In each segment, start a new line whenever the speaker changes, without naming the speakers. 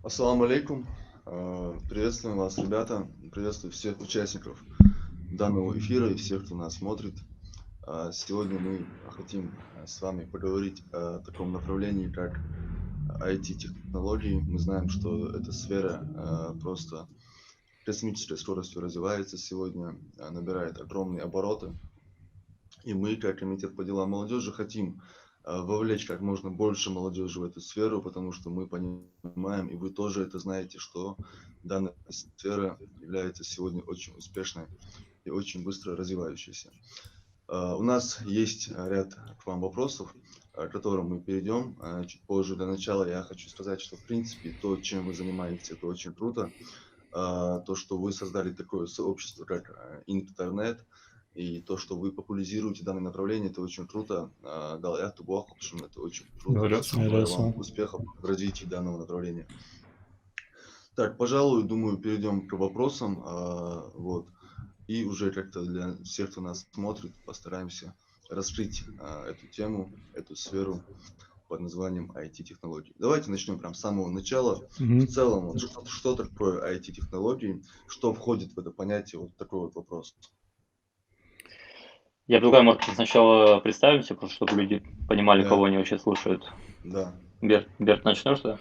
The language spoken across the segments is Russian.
Ассаламу алейкум. Приветствуем вас, ребята. Приветствую всех участников данного эфира и всех, кто нас смотрит. Сегодня мы хотим с вами поговорить о таком направлении, как IT-технологии. Мы знаем, что эта сфера просто космической скоростью развивается сегодня, набирает огромные обороты. И мы, как Комитет по делам молодежи, хотим вовлечь как можно больше молодежи в эту сферу, потому что мы понимаем, и вы тоже это знаете, что данная сфера является сегодня очень успешной и очень быстро развивающейся. У нас есть ряд к вам вопросов, к которым мы перейдем чуть позже. Для начала я хочу сказать, что в принципе то, чем вы занимаетесь, это очень круто. То, что вы создали такое сообщество, как интернет, и то, что вы популяризируете данное направление, это очень круто. Это очень круто.
Говорят.
Желаю вам
Хорошо.
успехов в развитии данного направления. Так, пожалуй, думаю, перейдем к вопросам. Вот. И уже как-то для всех, кто нас смотрит, постараемся раскрыть эту тему, эту сферу под названием IT-технологии. Давайте начнем прям с самого начала. В целом, вот, что такое IT-технологии, что входит в это понятие, вот такой вот вопрос.
Я предлагаю, может, сначала представимся, просто чтобы люди понимали,
Да,
кого они вообще слушают.
да.
Берт, начнешь, да?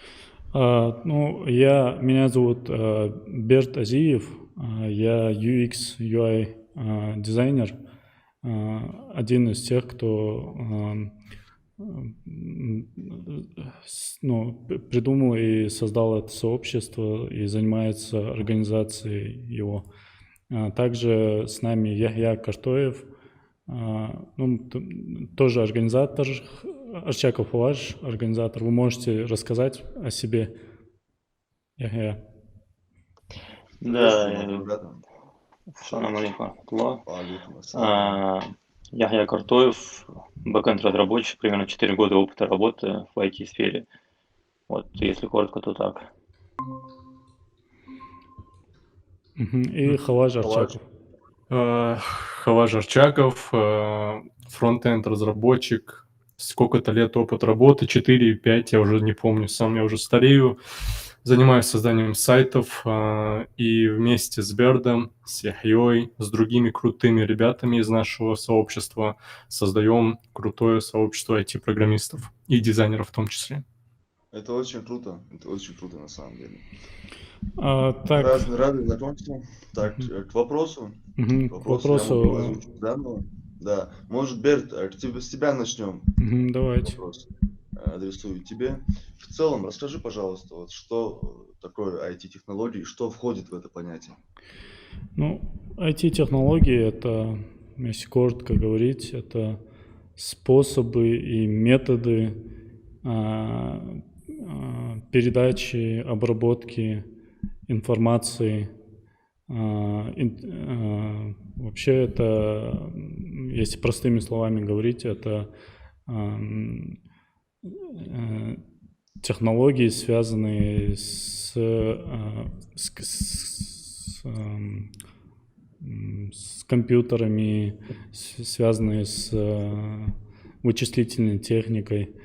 Меня зовут Берт Азиев, я UX, UI дизайнер, один из тех, кто придумал и создал это сообщество и занимается организацией его. Также с нами Яхья Картоев, тоже организатор, Арчаков ваш организатор. Вы можете рассказать о себе, Яхья?
Приветствую вас,
Да,
ребята.
ассаламу алейкум рахматуллах.
Алейкум ассалам.
Яхья Картоев, бэкэнд-разработчик, примерно 4 года опыта работы в IT-сфере. Вот, если коротко, то так.
И Халаж
Халаш.
Арчаков.
Халаж Арчаков, фронт-энд разработчик, сколько-то лет опыт работы, 4-5, я уже не помню, сам я уже старею. Занимаюсь созданием сайтов и вместе с Бердом, с Яхьей, с другими крутыми ребятами из нашего сообщества создаем крутое сообщество IT-программистов и дизайнеров в том числе.
Это очень круто на самом деле.
Так,
Рады знакомству. Так, к вопросу.
к
К вопросу я могу
вопросу.
озвучить данного. Да, может, Берт, с тебя начнем.
Давайте.
Вопрос адресую тебе. В целом, расскажи, пожалуйста, вот что такое IT-технологии, что входит в это понятие?
IT-технологии — это, если коротко говорить, это способы и методы передачи, обработки информации. Вообще это, если простыми словами говорить, это технологии, связанные с компьютерами, связанные с вычислительной техникой.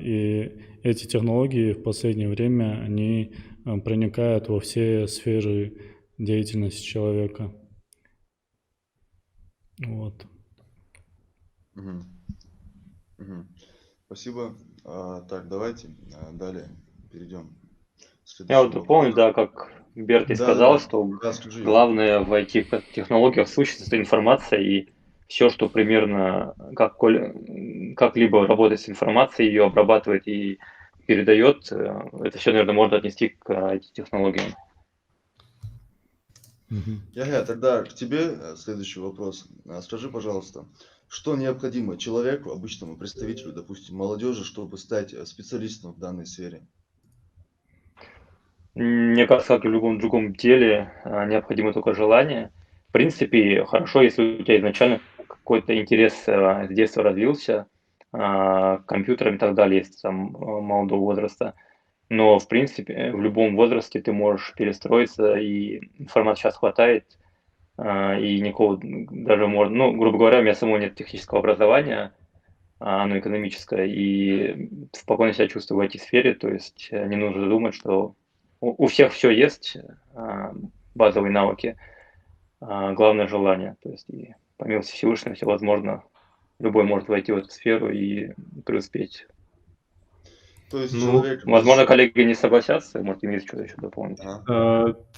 И эти технологии в последнее время, они проникают во все сферы деятельности человека. Вот.
Спасибо. Так, давайте далее перейдем к
Я вот
следующему
дополню,
вопросу.
да, как Берт и сказал,
Да,
что
скажи, Яхи.
главное в IT-технологиях сущность — это информация, и все, что примерно как-либо работает с информацией, ее обрабатывает и передает, это все, наверное, можно отнести к IT-технологиям.
Яхя, тогда к тебе следующий вопрос. Скажи, пожалуйста, что необходимо человеку, обычному представителю, допустим, молодежи, чтобы стать специалистом в данной сфере?
Мне кажется, как и в любом другом деле, необходимо только желание. В принципе, хорошо, если у тебя изначально какой-то интерес с детства развился к компьютерам и так далее, если там молодого возраста. Но, в принципе, в любом возрасте ты можешь перестроиться, и информации сейчас хватает, и никакого даже можно, ну, грубо говоря, у меня самого нет технического образования,
оно экономическое, и спокойно себя чувствую в IT-сфере, то есть не нужно думать, что у всех все есть, базовые навыки, главное желание. То есть и по милости Всевышнего все возможно, любой может войти в эту сферу и преуспеть.
То есть
Ну,
человек без...
Возможно, коллеги не согласятся, может, им есть что-то еще дополнить.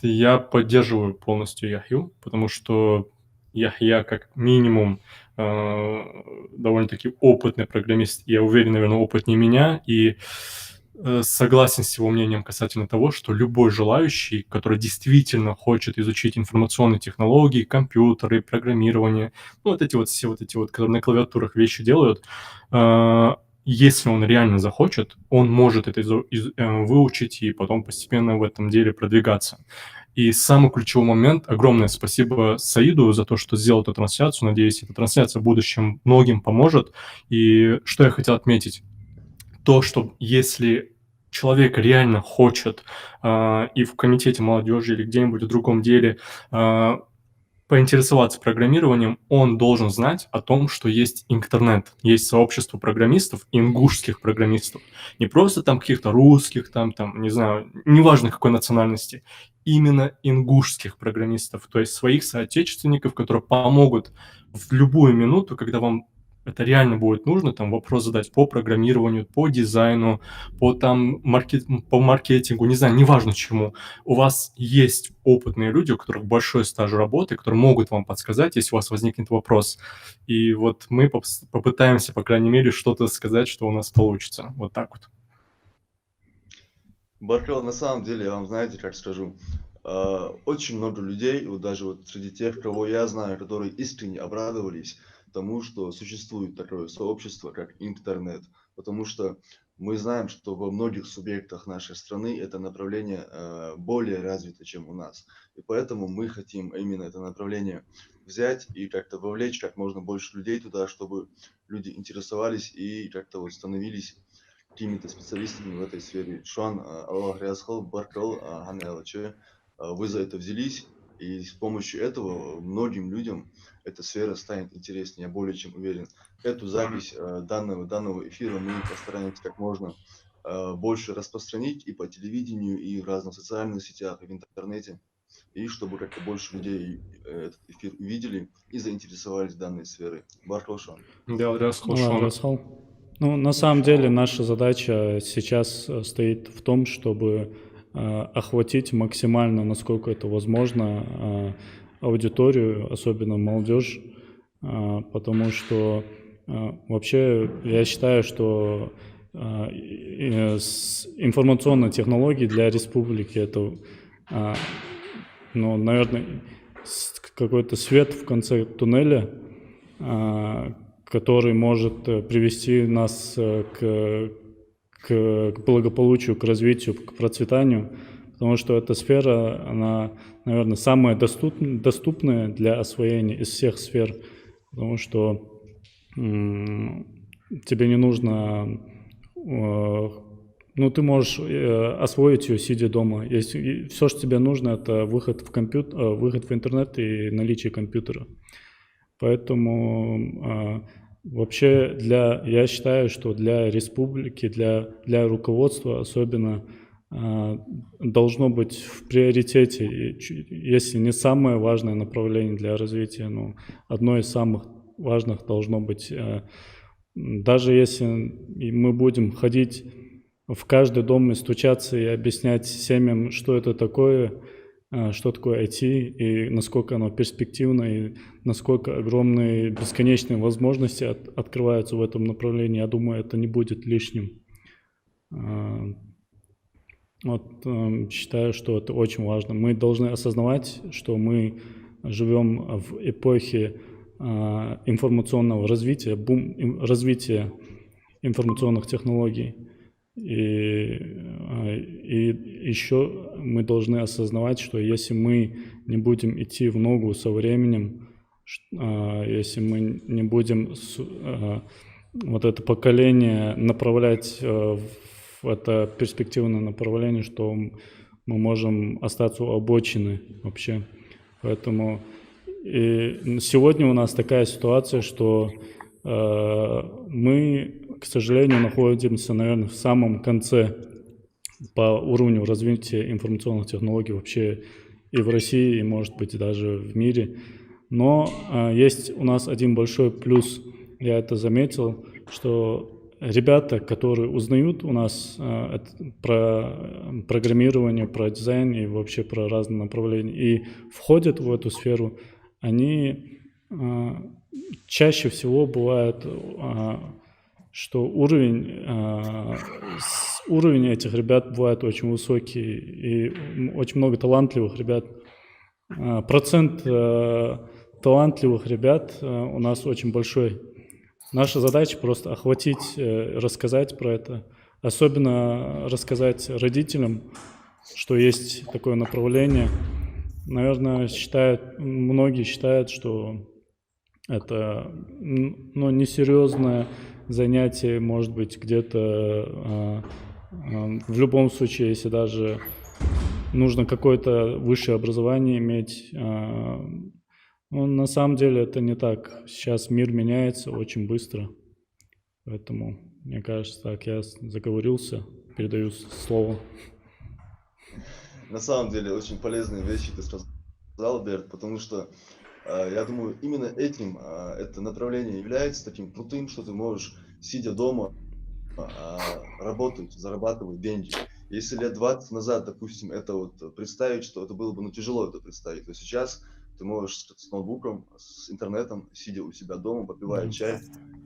Я поддерживаю полностью Яхью, потому что Яхья как минимум довольно-таки опытный программист. Я уверен, наверное, опытнее меня. И согласен с его мнением касательно того, что любой желающий, который действительно хочет изучить информационные технологии, компьютеры, программирование, ну, вот эти вот все вот эти вот, которые на клавиатурах вещи делают, если он реально захочет, он может это выучить и потом постепенно в этом деле продвигаться. И самый ключевой момент, огромное спасибо Саиду за то, что сделал эту трансляцию. Надеюсь, эта трансляция в будущем многим поможет. И что я хотел отметить? То, что если человек реально хочет и в комитете молодежи или где-нибудь в другом деле поинтересоваться программированием, он должен знать о том, что есть интернет, есть сообщество программистов, ингушских программистов. Не просто там каких-то русских, там, не знаю, неважно какой национальности, именно ингушских программистов, то есть своих соотечественников, которые помогут в любую минуту, когда вам это реально будет нужно, там вопрос задать по программированию, по дизайну, по маркетингу, не знаю, неважно чему. У вас есть опытные люди, у которых большой стаж работы, которые могут вам подсказать, если у вас возникнет вопрос. И вот мы попытаемся, по крайней мере, что-то сказать, что у нас получится. Вот так вот.
Баркал, на самом деле, я вам, знаете, как скажу, очень много людей, вот даже вот среди тех, кого я знаю, которые искренне обрадовались тому, что существует такое сообщество, как интернет. Потому что мы знаем, что во многих субъектах нашей страны это направление более развито, чем у нас. И поэтому мы хотим именно это направление взять и как-то вовлечь как можно больше людей туда, чтобы люди интересовались и как-то вот становились какими-то специалистами в этой сфере. Шуан, Аллах Рязхал, Баркал, Ханелаче, вы за это взялись, и с помощью этого многим людям эта сфера станет интереснее, я более чем уверен. Эту запись данного эфира мы постараемся как можно больше распространить и по телевидению, и в разных социальных сетях, и в интернете, и чтобы как-то больше людей этот эфир увидели и заинтересовались данной сферой. Баркал, Шуан.
Ну, на самом деле наша задача сейчас стоит в том, чтобы охватить максимально, насколько это возможно, аудиторию, особенно молодежь, потому что вообще я считаю, что информационные технологии для республики это, ну, наверное, какой-то свет в конце туннеля, который может привести нас к благополучию, к развитию, к процветанию, потому что эта сфера, она, наверное, самая доступная для освоения из всех сфер, потому что тебе не нужно, ну, ты можешь освоить ее, сидя дома. Если все, что тебе нужно, это выход в интернет и наличие компьютера. Поэтому вообще я считаю, что для республики, для руководства особенно должно быть в приоритете, если не самое важное направление для развития, но одно из самых важных должно быть. Даже если мы будем ходить в каждый дом и стучаться и объяснять семьям, что это такое, что такое IT и насколько оно перспективно, и насколько огромные бесконечные возможности открываются в этом направлении. Я думаю, это не будет лишним. Вот, считаю, что это очень важно. Мы должны осознавать, что мы живем в эпохе информационного развития, развития информационных технологий. И еще мы должны осознавать, что если мы не будем идти в ногу со временем, если мы не будем вот это поколение направлять в это перспективное направление, что мы можем остаться у обочины вообще. Поэтому и сегодня у нас такая ситуация, что Мы, к сожалению, находимся, наверное, в самом конце по уровню развития информационных технологий вообще и в России, и, может быть, даже в мире. Но есть у нас один большой плюс, я это заметил, что ребята, которые узнают у нас про программирование, про дизайн и вообще про разные направления, и входят в эту сферу, они чаще всего бывает, что уровень этих ребят бывает очень высокий, и очень много талантливых ребят. Процент талантливых ребят у нас очень большой. Наша задача просто охватить, рассказать про это, особенно рассказать родителям, что есть такое направление. Наверное, многие считают, что это несерьезное занятие, может быть, где-то в любом случае, если даже нужно какое-то высшее образование иметь. Но на самом деле это не так. Сейчас мир меняется очень быстро. Поэтому, мне кажется, так, я заговорился, передаю слово.
На самом деле, очень полезные вещи ты сказал, Берт, потому что я думаю, именно этим это направление является таким крутым, что ты можешь, сидя дома, работать, зарабатывать деньги. Если лет 20 назад, допустим, это вот представить, что это было бы тяжело это представить, то сейчас ты можешь с ноутбуком, с интернетом, сидя у себя дома, попивая чай,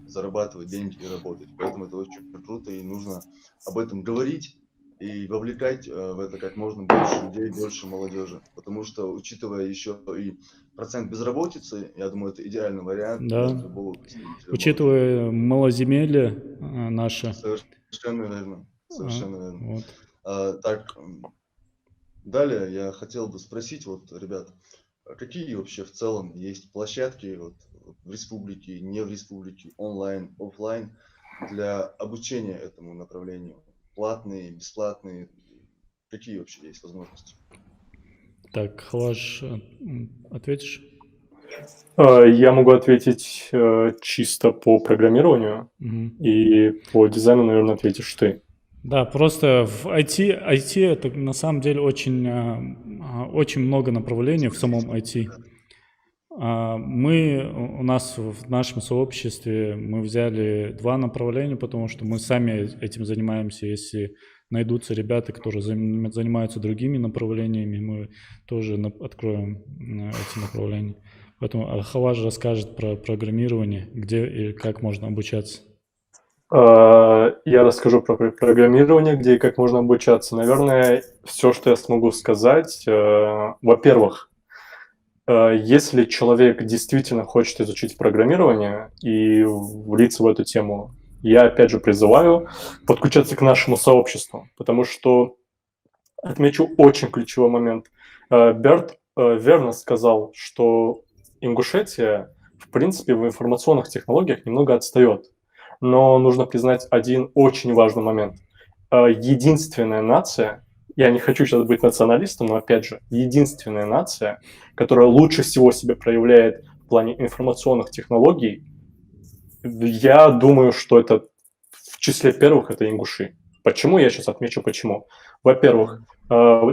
зарабатывать деньги и работать. Поэтому это очень круто, и нужно об этом говорить и вовлекать в это как можно больше людей, больше молодежи. Потому что, учитывая еще и процент безработицы, я думаю, это идеальный вариант для любого представителя.
Учитывая малоземелье наше.
Совершенно верно. Совершенно верно. Вот. Так, далее я хотел бы спросить, вот, ребят, какие вообще в целом есть площадки вот, в республике, не в республике, онлайн, офлайн для обучения этому направлению? Платные, бесплатные? Какие вообще есть возможности?
Так, Халаш, ответишь?
Я могу ответить чисто по программированию, и по дизайну, наверное, ответишь ты.
Да, просто в IT это на самом деле очень много направлений в самом IT. У нас в нашем сообществе мы взяли 2 направления, потому что мы сами этим занимаемся. Если найдутся ребята, которые занимаются другими направлениями, мы тоже откроем эти направления. Поэтому Халаш расскажет про программирование, где и как можно обучаться.
Я расскажу про программирование, где и как можно обучаться. Наверное, все, что я смогу сказать, во-первых, если человек действительно хочет изучить программирование и влиться в эту тему, я опять же призываю подключаться к нашему сообществу, потому что отмечу очень ключевой момент. Берт верно сказал, что Ингушетия, в принципе, в информационных технологиях немного отстает. Но нужно признать один очень важный момент. Единственная нация, я не хочу сейчас быть националистом, но опять же, единственная нация, которая лучше всего себя проявляет в плане информационных технологий, я думаю, что это в числе первых это ингуши. Почему? Я сейчас отмечу почему. Во-первых,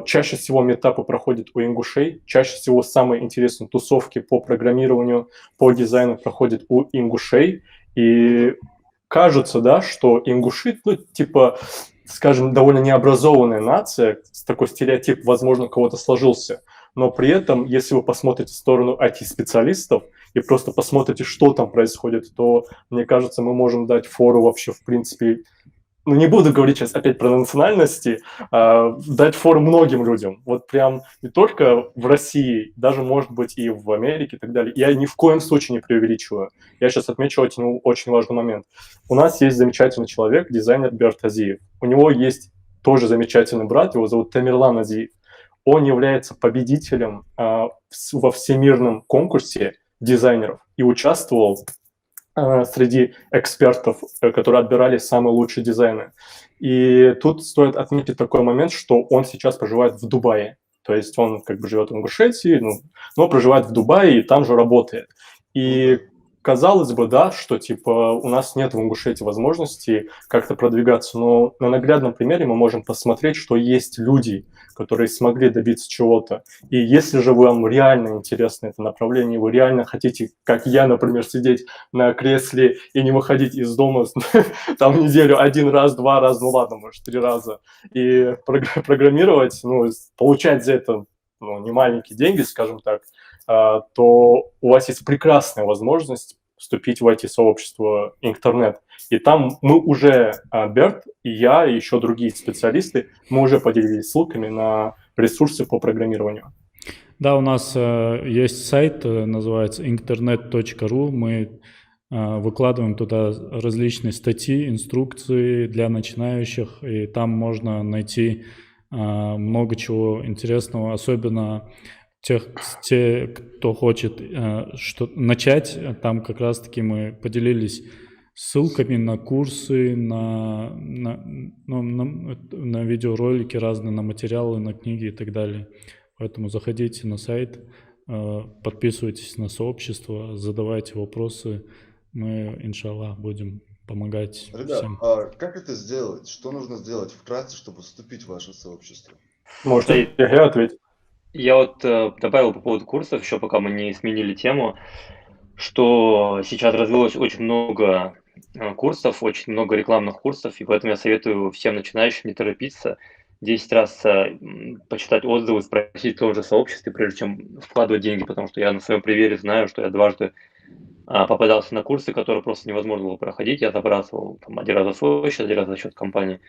чаще всего митапы проходят у ингушей, чаще всего самые интересные тусовки по программированию, по дизайну проходят у ингушей, и кажется, да, что ингуши, скажем, довольно необразованная нация, такой стереотип, возможно, у кого-то сложился, но при этом, если вы посмотрите в сторону IT-специалистов и просто посмотрите, что там происходит, то, мне кажется, мы можем дать фору вообще, в принципе, не буду говорить сейчас опять про национальности, дать фору многим людям. Вот прям не только в России, даже, может быть, и в Америке и так далее. Я ни в коем случае не преувеличиваю. Я сейчас отмечу очень важный момент. У нас есть замечательный человек, дизайнер Берт Азиев. У него есть тоже замечательный брат, его зовут Тамерлан Азиев. Он является победителем во всемирном конкурсе дизайнеров и участвовал среди экспертов, которые отбирали самые лучшие дизайны. И тут стоит отметить такой момент, что он сейчас проживает в Дубае. То есть он как бы живет в Ингушетии, но проживает в Дубае и там же работает. И казалось бы, да, что типа у нас нет в Ингушетии возможности как-то продвигаться, но на наглядном примере мы можем посмотреть, что есть люди, которые смогли добиться чего-то. И если же вам реально интересно это направление, вы реально хотите, как я, например, сидеть на кресле и не выходить из дома там в неделю один раз, два раза, ну ладно, может, 3 раза, и программировать, ну, получать за это ну, не маленькие деньги, скажем так, то у вас есть прекрасная возможность вступить в IT-сообщество интернет. И там мы уже, Берт и я, и еще другие специалисты, мы уже поделились ссылками на ресурсы по программированию.
Да, у нас есть сайт, называется internet.ru. Мы выкладываем туда различные статьи, инструкции для начинающих, и там можно найти много чего интересного, особенно те, кто хочет начать. Там как раз-таки мы поделились ссылками на курсы, на видеоролики разные, на материалы, на книги и так далее. Поэтому заходите на сайт, подписывайтесь на сообщество, задавайте вопросы. Мы, иншаллах, будем помогать
Ребят,
всем.
а как это сделать? Что нужно сделать вкратце, чтобы вступить в ваше сообщество?
Может, я ответить?
Я вот добавил по поводу курсов, еще пока мы не сменили тему, что сейчас развилось очень много курсов, очень много рекламных курсов, и поэтому я советую всем начинающим не торопиться, 10 раз почитать отзывы, спросить в том же сообществе, прежде чем вкладывать деньги, потому что я на своем примере знаю, что я дважды попадался на курсы, которые просто невозможно было проходить, я забрасывал там, один раз за свой счет, один раз за счет компании.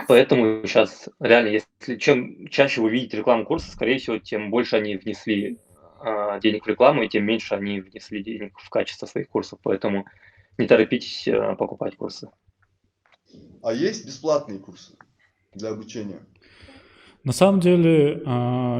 Поэтому сейчас реально, если чем чаще вы видите рекламу курса, скорее всего, тем больше они внесли денег в рекламу, и тем меньше они внесли денег в качество своих курсов. Поэтому не торопитесь покупать курсы.
А есть бесплатные курсы для обучения?
На самом деле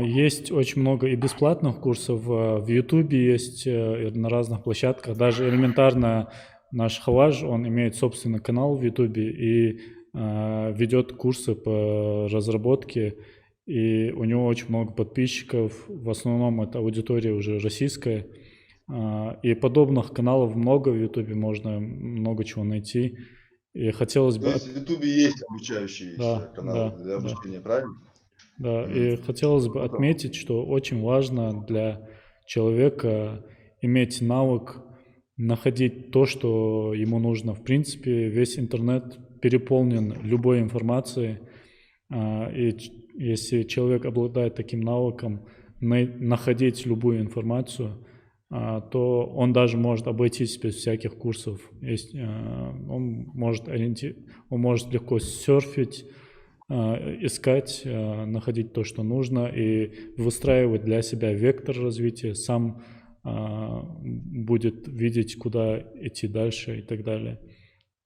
есть очень много и бесплатных курсов. В YouTube есть на разных площадках. Даже элементарно наш Хаваж, он имеет собственный канал в YouTube и ведет курсы по разработке. И у него очень много подписчиков. В основном это аудитория уже российская. И подобных каналов много в YouTube, можно много чего найти. И хотелось бы...
То есть в YouTube есть обучающие каналы для обучения, правильно?
Да, и хотелось бы отметить, что очень важно для человека иметь навык находить то, что ему нужно. В принципе, весь интернет переполнен любой информацией, и если человек обладает таким навыком находить любую информацию, то он даже может обойтись без всяких курсов. Он может легко серфить, искать, находить то, что нужно, и выстраивать для себя вектор развития, сам будет видеть, куда идти дальше и так далее.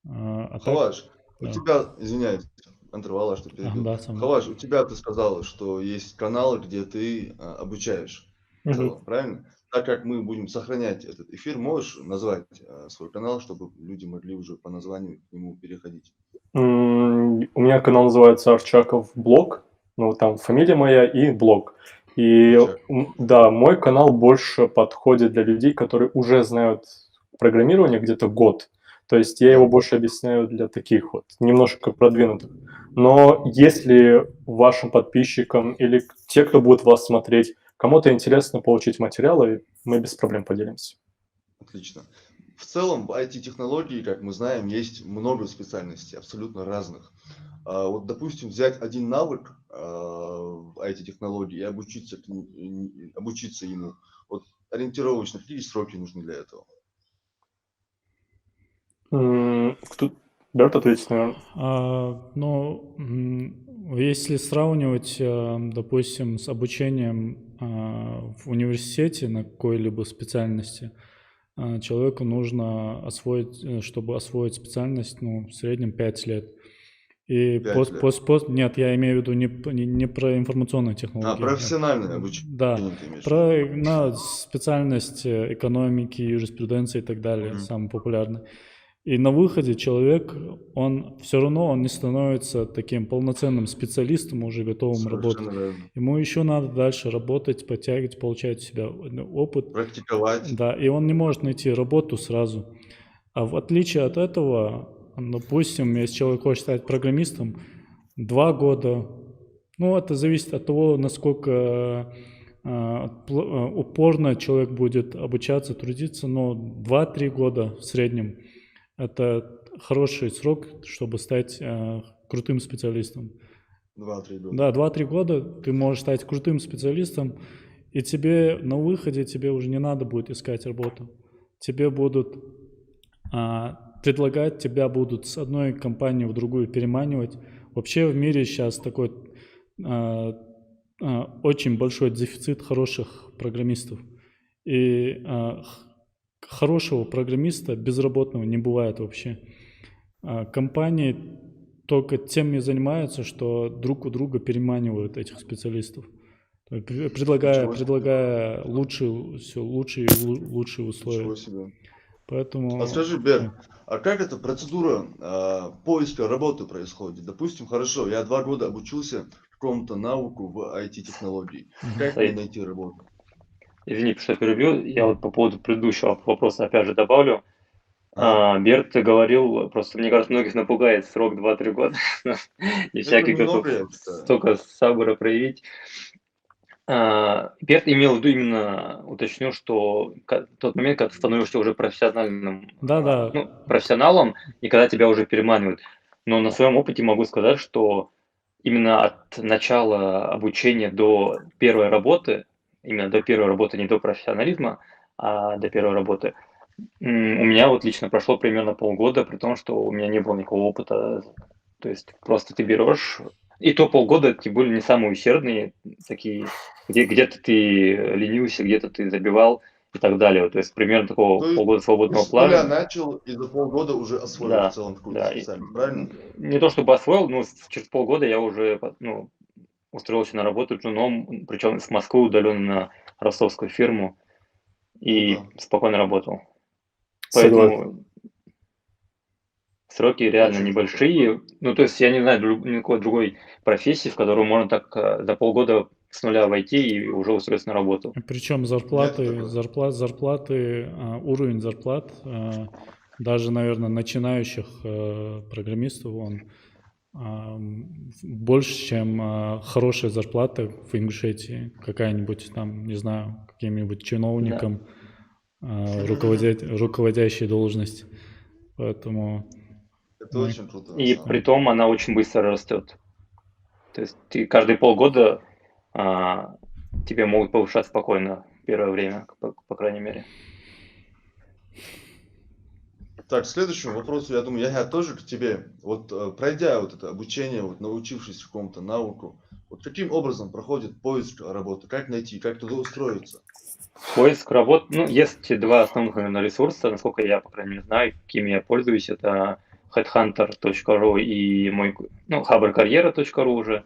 Хаваж, у тебя, извиняюсь, Антарвала, что перебил. Хаваж, у тебя ты сказал, что есть каналы, где ты обучаешь, правильно? Так как мы будем сохранять этот эфир, можешь назвать свой канал, чтобы люди могли уже по названию к нему переходить?
У меня канал называется Арчаков Блог, ну там фамилия моя и блог. И да, мой канал больше подходит для людей, которые уже знают программирование где-то год. То есть я его больше объясняю для таких вот, немножко продвинутых. Но если вашим подписчикам или те, кто будет вас смотреть, кому-то интересно получить материалы, мы без проблем поделимся.
Отлично. В целом в IT-технологии, как мы знаем, есть много специальностей, абсолютно разных. Вот, допустим, взять один навык в IT-технологии и обучиться ему. Вот ориентировочно, какие сроки нужны для этого?
Берт ответит, наверное.
Если сравнивать, допустим, с обучением в университете на какой-либо специальности, человеку нужно освоить, чтобы освоить специальность, в среднем 5 лет. И нет, я имею в виду не про информационные технологии.
Профессиональное обучение.
Да, про специальность экономики, юриспруденции и так далее, самый популярный. И на выходе человек, он все равно он не становится таким полноценным специалистом, уже готовым работать.
Совершенно верно.
Ему еще надо дальше работать, подтягивать, получать у себя опыт.
Практиковать.
Да, и он не может найти работу сразу. А в отличие от этого, допустим, если человек хочет стать программистом, 2 года, ну, это зависит от того, насколько упорно человек будет обучаться, трудиться, но 2-3 года в среднем – это хороший срок, чтобы стать крутым специалистом.
2-3 года.
Да, 2-3 года ты можешь стать крутым специалистом, и тебе на выходе тебе уже не надо будет искать работу. Тебе будут предлагать, тебя будут с одной компании в другую переманивать. Вообще в мире сейчас такой очень большой дефицит хороших программистов. И хорошего программиста безработного не бывает вообще. Компании только тем и занимаются, что друг у друга переманивают этих специалистов, предлагая лучшие условия.
Ничего себе.
Поэтому
А скажи, Берг, а как эта процедура поиска работы происходит? Допустим, хорошо, я 2 года обучился какому-то навыку в IT-технологии. Как мне найти работу?
Извини, что я перебью. Я вот по поводу предыдущего вопроса опять же добавлю. Берт говорил, просто мне кажется, многих напугает срок 2-3 года. Не всякий готов столько сабора проявить. Берт имел в виду именно, уточню, что тот момент, когда ты становишься уже профессиональным, профессионалом, и когда тебя уже переманивают. Но на своем опыте могу сказать, что именно от начала обучения до первой работы, именно до первой работы, не до профессионализма, а до первой работы, у меня вот лично прошло примерно полгода, при том, что у меня не было никакого опыта. То есть просто ты берешь, и то полгода тем более не самые усердные, такие, где-то ты ленился, где-то ты забивал и так далее. То есть примерно такого полгода свободного плана.
Я начал и за полгода уже освоил в целом какую-то специальность, правильно?
Не то чтобы освоил, но через полгода я уже устроился на работу джуном, причем с Москвы удаленно на ростовскую фирму, и спокойно работал. Поэтому сроки реально небольшие. Ну, то есть я не знаю никакой другой профессии, в которую можно так за полгода с нуля войти и уже устроиться на работу.
Причем зарплаты, уровень зарплат, даже, наверное, начинающих программистов, он больше, чем хорошая зарплата в Ингушетии. Какая-нибудь там, не знаю, каким-нибудь чиновником, руководящей должности. Поэтому...
Это очень круто.
И при том она очень быстро растет. То есть ты каждые полгода тебе могут повышать спокойно первое время, по крайней мере.
Так, к следующему вопросу, я думаю, я тоже к тебе. Вот пройдя вот это обучение, вот научившись какому-то навыку, вот каким образом проходит поиск работы? Как найти, как туда устроиться?
Поиск работы, ну, есть 2 основных, наверное, ресурса, насколько я, по крайней мере, знаю, какими я пользуюсь. Это headhunter.ru и мой, haberkarriera.ru уже.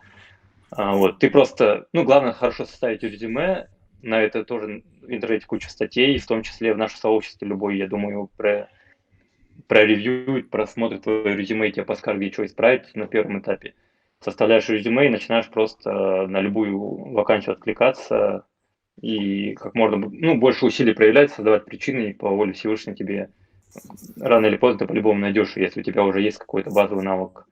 Вот, ты просто, главное хорошо составить резюме, на это тоже в интернете куча статей, в том числе в нашем сообществе любой, я думаю, проревьюет, просмотрит твое резюме и тебе подскажет, где что исправить на первом этапе. Составляешь резюме и начинаешь просто на любую вакансию откликаться и как можно больше усилий проявлять, создавать причины, и по воле Всевышнего тебе рано или поздно ты по-любому найдешь, если у тебя уже есть какой-то базовый навык.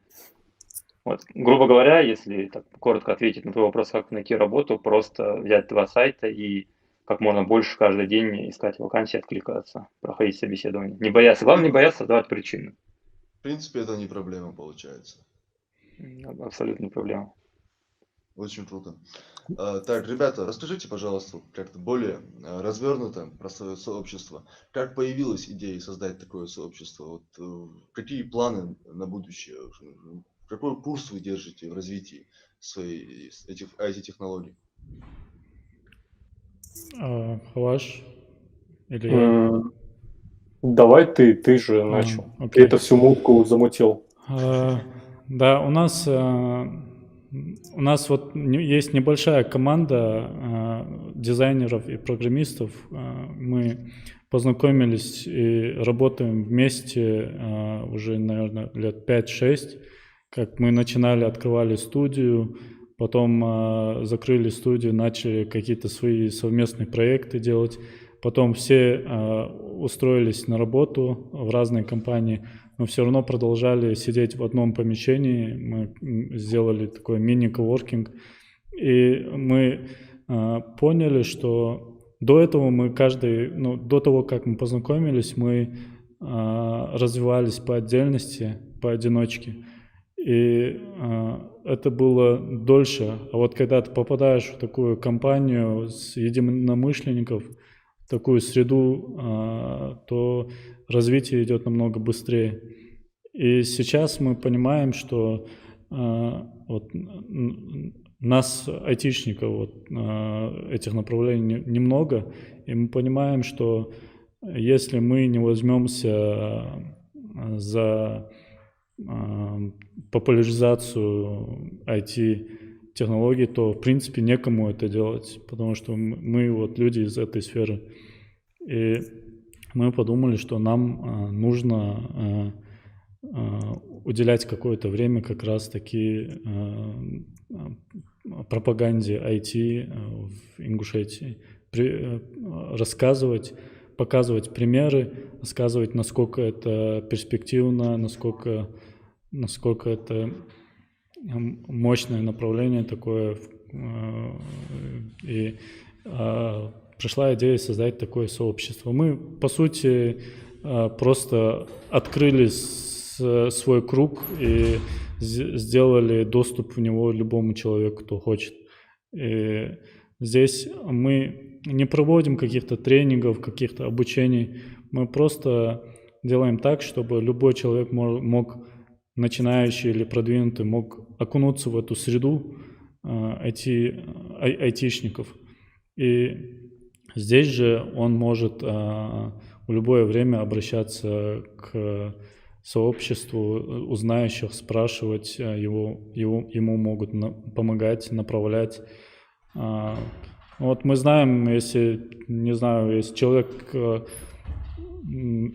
Вот. Грубо говоря, если так коротко ответить на твой вопрос, как найти работу, просто взять 2 сайта и как можно больше каждый день искать вакансии, откликаться, проходить собеседование. Не бояться. Главное, не бояться создавать причины.
В принципе, это не проблема получается.
Абсолютно не проблема.
Очень круто. Так, ребята, расскажите, пожалуйста, как-то более развернуто про свое сообщество. Как появилась идея создать такое сообщество? Вот, какие планы на будущее? Какой курс вы держите в развитии этих IT-технологий?
Хаваш? Или я?
Давай ты же начал. Ты это всю мутку замутил.
Да, у нас вот есть небольшая команда дизайнеров и программистов. Мы познакомились и работаем вместе уже, наверное, лет 5-6. Как мы начинали, открывали студию, потом закрыли студию, начали какие-то свои совместные проекты делать. Потом все устроились на работу в разные компании, но все равно продолжали сидеть в одном помещении. Мы сделали такой мини-коворкинг. И мы поняли, что до этого до того, как мы познакомились, мы развивались по отдельности, поодиночке. И это было дольше. А вот когда ты попадаешь в такую компанию с единомышленников, в такую среду, то развитие идет намного быстрее. И сейчас мы понимаем, что вот нас, айтишников, этих направлений немного, и мы понимаем, что если мы не возьмемся за популяризацию IT-технологий, то, в принципе, некому это делать, потому что мы вот люди из этой сферы. И мы подумали, что нам нужно уделять какое-то время как раз-таки пропаганде IT в Ингушетии, рассказывать, показывать примеры, рассказывать, насколько это перспективно, насколько это мощное направление такое. И пришла идея создать такое сообщество. Мы, по сути, просто открыли свой круг и сделали доступ в него любому человеку, кто хочет. И здесь мы не проводим каких-то тренингов, каких-то обучений. Мы просто делаем так, чтобы любой человек мог, начинающий или продвинутый, мог окунуться в эту среду айтишников. И здесь же он может в любое время обращаться к сообществу узнающих, спрашивать, ему могут помогать, направлять. Вот мы знаем, если человек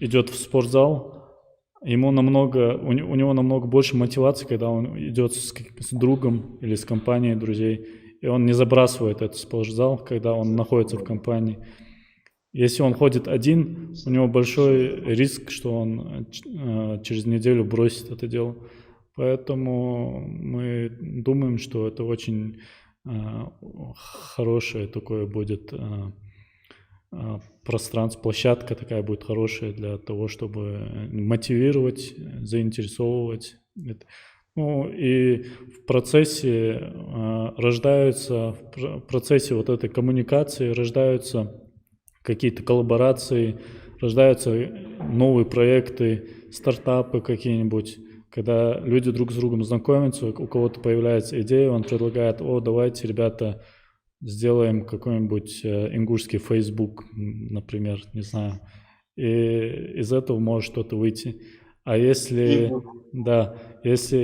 идет в спортзал, у него намного больше мотивации, когда он идет с другом или с компанией друзей, и он не забрасывает этот спортзал, когда он находится в компании. Если он ходит один, у него большой риск, что он через неделю бросит это дело. Поэтому мы думаем, что это очень хорошее такое будет пространство, площадка такая будет хорошая для того, чтобы мотивировать, заинтересовывать. Ну и в процессе вот этой коммуникации рождаются какие-то коллаборации, рождаются новые проекты, стартапы какие-нибудь. Когда люди друг с другом знакомятся, у кого-то появляется идея, он предлагает: давайте, ребята, сделаем какой-нибудь ингушский Facebook, например, не знаю. И из этого может что-то выйти. А если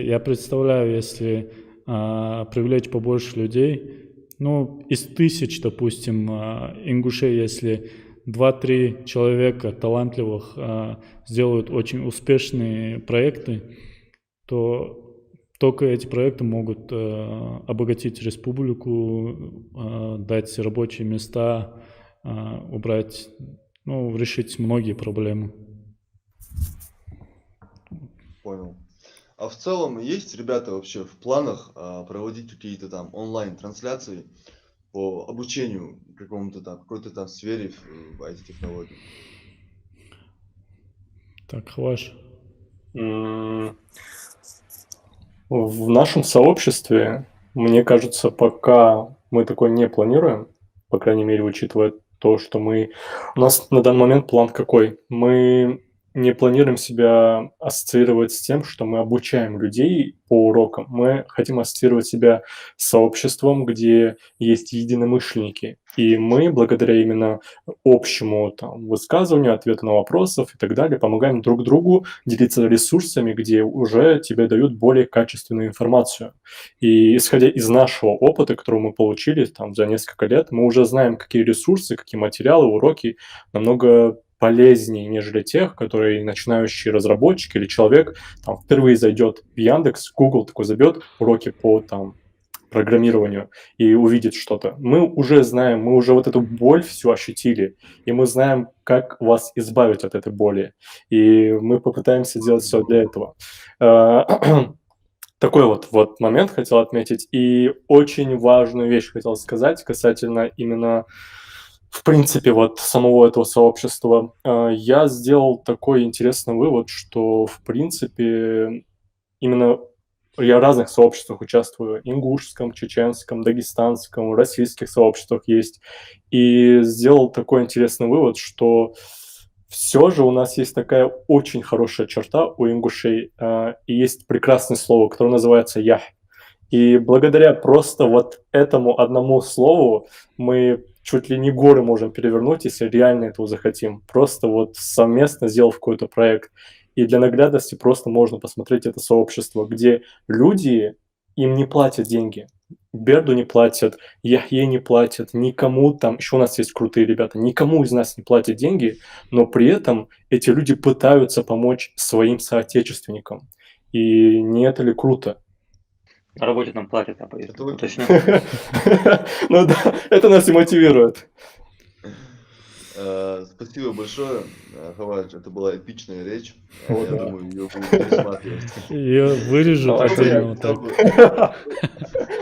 я представляю, если привлечь побольше людей, из 1000, допустим, ингушей, если 2-3 человека талантливых сделают очень успешные проекты, то только эти проекты могут обогатить республику, дать рабочие места, убрать, решить многие проблемы.
Понял. А в целом есть, ребята, вообще в планах проводить какие-то там онлайн-трансляции по обучению какой-то там сфере в IT-технологии?
Так, Хваш.
В нашем сообществе, мне кажется, пока мы такое не планируем, по крайней мере, учитывая то, что у нас на данный момент план какой? Мы не планируем себя ассоциировать с тем, что мы обучаем людей по урокам. Мы хотим ассоциировать себя с сообществом, где есть единомышленники. И мы, благодаря именно общему высказыванию, ответу на вопросы и так далее, помогаем друг другу делиться ресурсами, где уже тебе дают более качественную информацию. И исходя из нашего опыта, который мы получили за несколько лет, мы уже знаем, какие ресурсы, какие материалы, уроки намного полезнее, нежели тех, которые начинающий разработчик или человек там впервые зайдет в Яндекс, Google такой забьет уроки по там программированию и увидит что-то. Мы уже знаем, мы уже вот эту боль всю ощутили, и мы знаем, как вас избавить от этой боли. И мы попытаемся сделать все для этого. Такой вот момент хотел отметить. И очень важную вещь хотел сказать касательно именно, в принципе, вот самого этого сообщества. Я сделал такой интересный вывод, что, в принципе, именно я в разных сообществах участвую. Ингушском, чеченском, дагестанском, российских сообществах есть. И сделал такой интересный вывод, что все же у нас есть такая очень хорошая черта у ингушей, и есть прекрасное слово, которое называется «ях». И благодаря просто вот этому одному слову мы чуть ли не горы можем перевернуть, если реально этого захотим. Просто вот совместно сделав какой-то проект. И для наглядности просто можно посмотреть это сообщество, где люди, им не платят деньги. Берду не платят, Яхье не платят, никому там, еще у нас есть крутые ребята, никому из нас не платят деньги, но при этом эти люди пытаются помочь своим соотечественникам. И не это ли круто?
На работе нам платят, я
Это очень
уточню.
Ну да, это нас и мотивирует.
Спасибо большое, Хавадж. Это была эпичная речь.
О,
Я
да.
думаю, ее будут пересматривать.
Ее вырежут,
Давай,
а
Что бы
то
я
не вот
хотел
так.
бы-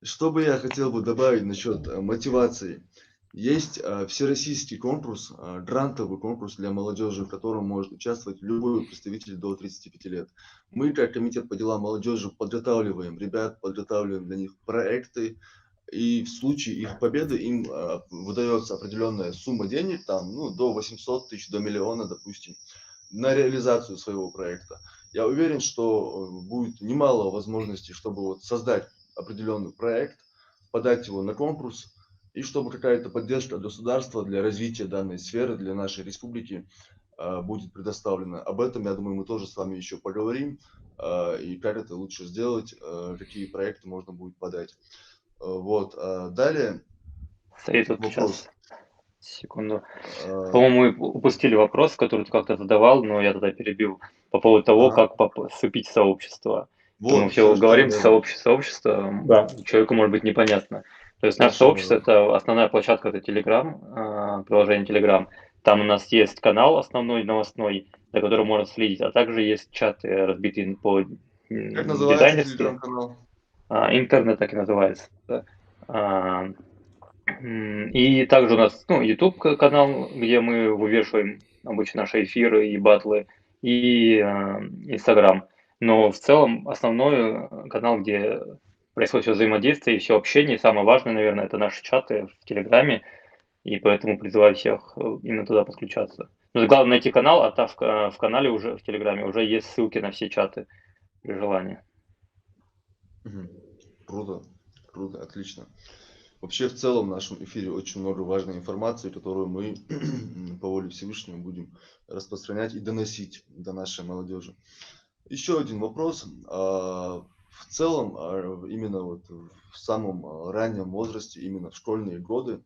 Что бы я хотел бы добавить насчет мотивации. Есть всероссийский конкурс, грантовый конкурс для молодежи, в котором может участвовать любой представитель до 35 лет. Мы, как комитет по делам молодежи, подготавливаем ребят, подготавливаем для них проекты, и в случае их победы им выдается определенная сумма денег, там, ну, до 800 тысяч, до миллиона, допустим, на реализацию своего проекта. Я уверен, что будет немало возможностей, чтобы вот создать определенный проект, подать его на конкурс, и чтобы какая-то поддержка государства для развития данной сферы, для нашей республики будет предоставлена. Об этом, я думаю, мы тоже с вами еще поговорим, и как это лучше сделать, какие проекты можно будет подать. Вот, далее
Стоит тут
вопрос.
сейчас, секунду.
Э,
По-моему, мы упустили вопрос, который ты как-то задавал, но я тогда перебил. По поводу того,
Ага.
как вступить в сообщество. То мы
Вот,
все
все,
говорим,
да,
сообщество,
Да.
человеку может быть непонятно. То есть наше
совершенно
сообщество,
верно.
это основная площадка, это Telegram, приложение Telegram. Там у нас есть канал основной, новостной, за которым можно следить, а также есть чаты, разбитые по
Как называется
дизайнерски.
телеграм-канал?
Интернет так и называется. А, И также у нас, ну, YouTube канал, где мы вывешиваем обычно наши эфиры и батлы, и Instagram. Но в целом основной канал, где происходит все взаимодействие и все общение, и самое важное, наверное, это наши чаты в Телеграме, и поэтому призываю всех именно туда подключаться. Но главное найти канал, а там в канале уже, в Телеграме, уже есть ссылки на все чаты при желании.
Мгм. Круто, круто, отлично. Вообще, в целом, в нашем эфире очень много важной информации, которую мы по воле Всевышнего будем распространять и доносить до нашей молодежи. Еще один вопрос. В целом, именно вот в самом раннем возрасте, именно в школьные годы,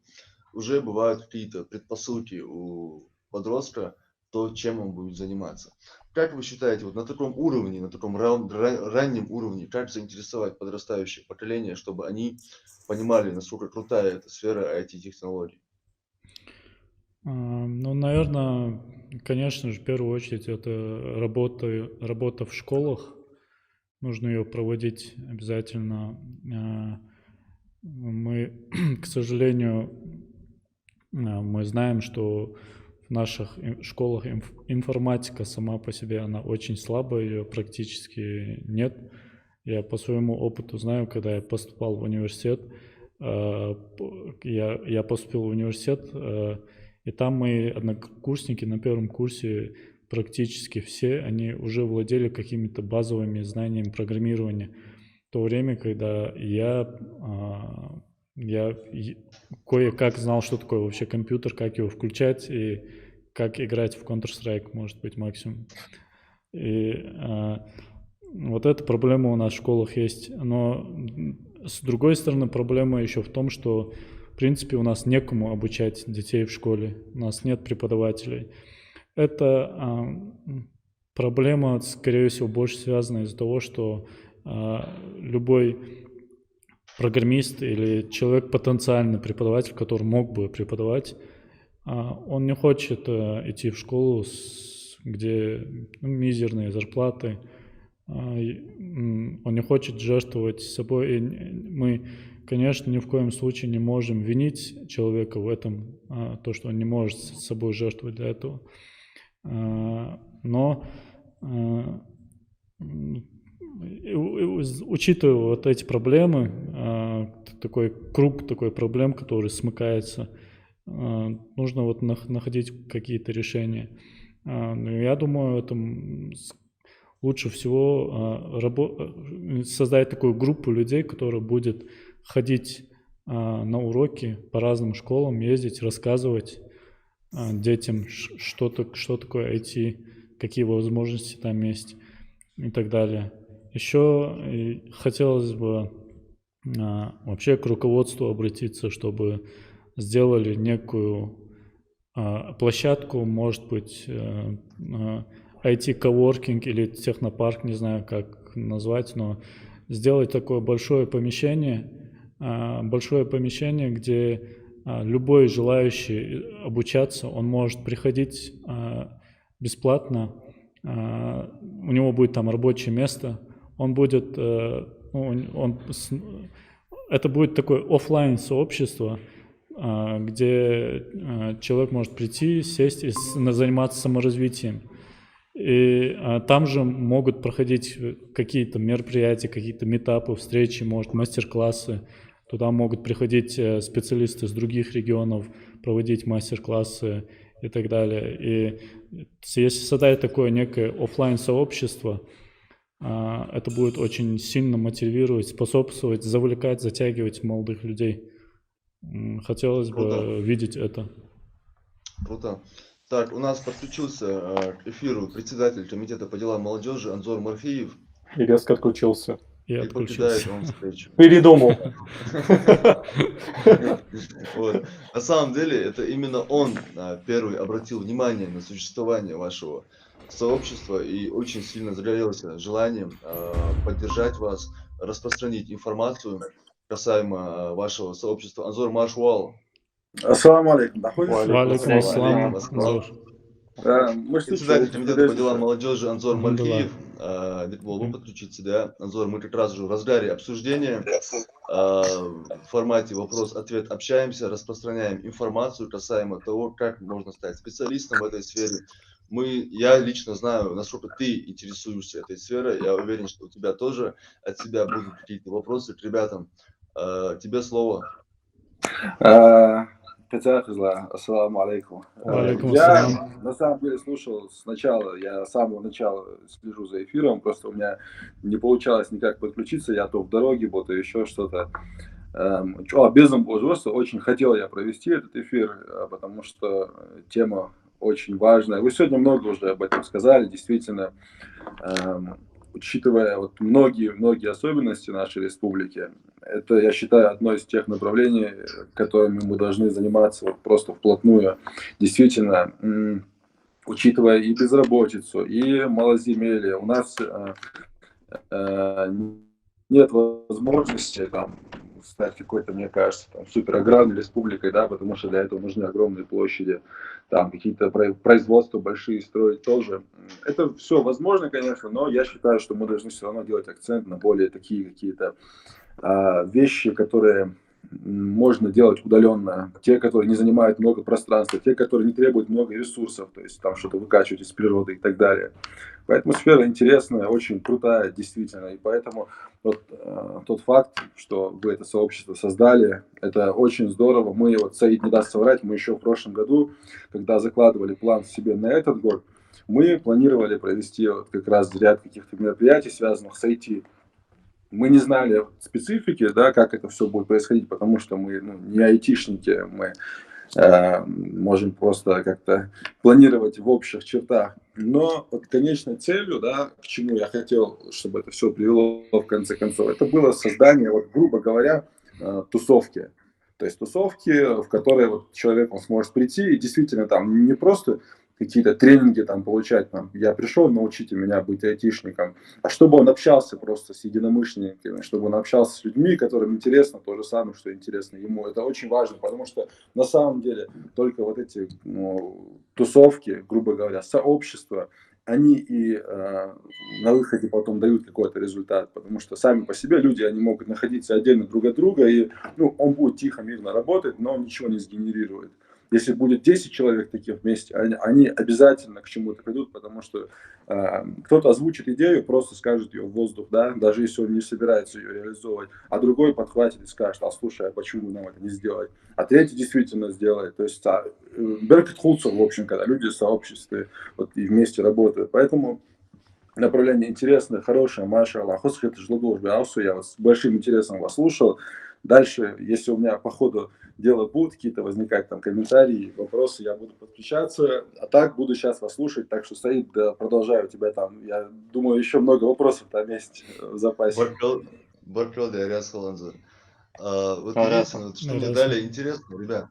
уже бывают какие-то предпосылки у подростка, то, чем он будет заниматься. Как вы считаете, вот на таком уровне, на таком раннем уровне, как заинтересовать подрастающее поколение, чтобы они понимали, насколько крутая эта сфера IT-технологий?
Ну, наверное, конечно же, в первую очередь это работа в школах. Нужно ее проводить обязательно. Мы, к сожалению, мы знаем, что в наших школах информатика сама по себе, она очень слабая, ее практически нет. Я по своему опыту знаю, когда я поступал в университет, я поступил в университет, и там мои однокурсники на первом курсе практически все, они уже владели какими-то базовыми знаниями программирования. В то время, когда я кое-как знал, что такое вообще компьютер, как его включать и как играть в Counter-Strike, может быть, максимум. И вот эта проблема у нас в школах есть. Но с другой стороны, проблема еще в том, что принципе, у нас некому обучать детей в школе, у нас нет преподавателей. Это проблема, скорее всего, больше связана из-за того, что любой программист или человек, потенциальный преподаватель, который мог бы преподавать, он не хочет идти в школу, где мизерные зарплаты, он не хочет жертвовать собой. И мы, конечно, ни в коем случае не можем винить человека в этом, то, что он не может с собой жертвовать для этого. Но учитывая вот эти проблемы, такой круг такой проблем, который смыкается, нужно вот находить какие-то решения. Я думаю, это лучше всего создать такую группу людей, которая будет ходить на уроки по разным школам, ездить, рассказывать детям, что такое IT, какие возможности там есть и так далее. Еще хотелось бы вообще к руководству обратиться, чтобы сделали некую площадку, может быть, IT-коворкинг или технопарк, не знаю, как назвать, но сделать такое большое помещение, где любой желающий обучаться, он может приходить бесплатно, у него будет там рабочее место, он будет, это будет такое офлайн сообщество, где человек может прийти, сесть и заниматься саморазвитием. И там же могут проходить какие-то мероприятия, какие-то митапы, встречи, может, мастер-классы. Туда могут приходить специалисты из других регионов, проводить мастер-классы и так далее. И если создать такое некое офлайн-сообщество, это будет очень сильно мотивировать, способствовать, завлекать, затягивать молодых людей. Хотелось бы видеть это.
Круто. Так, у нас подключился к эфиру председатель комитета по делам молодежи Анзор Марфиев.
И резко отключился.
Я
И покидает
отключился.
он встречу.
Передумал.
Вот. На самом деле, это именно он первый обратил внимание на существование вашего сообщества и очень сильно загорелся желанием поддержать вас, распространить информацию касаемо вашего сообщества. Анзор Маршвал.
Ассаламу алейкум. Находитесь?
Валейкум ассалам. Анзор.
Мы
Председатель комитета по делам молодежи Анзор
Алхамдулилlah.
Маркиев. Вы подключиться, да? Анзор, мы как раз уже в разгаре обсуждения в формате вопрос-ответ общаемся, распространяем информацию касаемо того, как можно стать специалистом в этой сфере. Я лично знаю, насколько ты интересуешься этой сферой. Я уверен, что у тебя тоже от себя будут какие-то вопросы к ребятам. Тебе слово.
Ассаламу алейкум.
Валейкум
Я
ассалам.
на самом деле слушал сначала, я с самого начала слежу за эфиром, просто у меня не получалось никак подключиться, я то в дороге был, то еще что-то. Бездна Божьего, очень хотел я провести этот эфир, потому что тема очень важная. Вы сегодня много уже об этом сказали, действительно, учитывая вот многие особенности нашей республики, это, я считаю, одно из тех направлений, которыми мы должны заниматься вот просто вплотную. Действительно, учитывая и безработицу, и малоземелье, у нас нет возможности там стать какой-то, мне кажется, там, супераграрной республикой, да, потому что для этого нужны огромные площади, там какие-то производства большие строить тоже. Это все возможно, конечно, но я считаю, что мы должны все равно делать акцент на более такие какие-то вещи, которые можно делать удаленно, те, которые не занимают много пространства, те, которые не требуют много ресурсов, то есть там что-то выкачивать из природы и так далее. Поэтому сфера интересная, очень крутая, действительно, и поэтому тот факт, что вы это сообщество создали, это очень здорово. Мы, вот Саид не даст соврать, мы еще в прошлом году, когда закладывали план себе на этот год, мы планировали провести вот как раз ряд каких-то мероприятий, связанных с IT. Мы не знали специфики, да, как это все будет происходить, потому что мы не айтишники, мы можем просто как-то планировать в общих чертах. Но вот конечной целью, да, к чему я хотел, чтобы это все привело в конце концов, это было создание, вот, грубо говоря, тусовки. То есть тусовки, в которые вот человек он сможет прийти и действительно там не просто какие-то тренинги там получать, там, я пришел, научите меня быть айтишником, а чтобы он общался просто с единомышленниками, чтобы он общался с людьми, которым интересно то же самое, что интересно ему. Это очень важно, потому что на самом деле только вот эти тусовки, грубо говоря, сообщества, они и на выходе потом дают какой-то результат, потому что сами по себе люди, они могут находиться отдельно друг от друга, и он будет тихо, мирно работать, но он ничего не сгенерирует. Если будет 10 человек таких вместе, они обязательно к чему-то придут, потому что кто-то озвучит идею, просто скажет ее в воздух, да, даже если он не собирается ее реализовывать, а другой подхватит и скажет, а слушай, а почему нам это не сделать? А третий действительно сделает. То есть Беркет Хулцер, в общем, когда люди в сообществе вот, и вместе работают. Поэтому направление интересное, хорошее, машаллах. Я вас с большим интересом вас слушал. Дальше, если у меня по ходу дела будут какие-то возникать там комментарии, вопросы, я буду подключаться. А так буду сейчас вас слушать. Так что, Саид, да, продолжаю тебя там. Я думаю, еще много вопросов там есть в запасе.
Баркелде, Ариас Холландзе. Вот
Ариас.
единственное, что мне
Ариас.
далее интересно, ребят,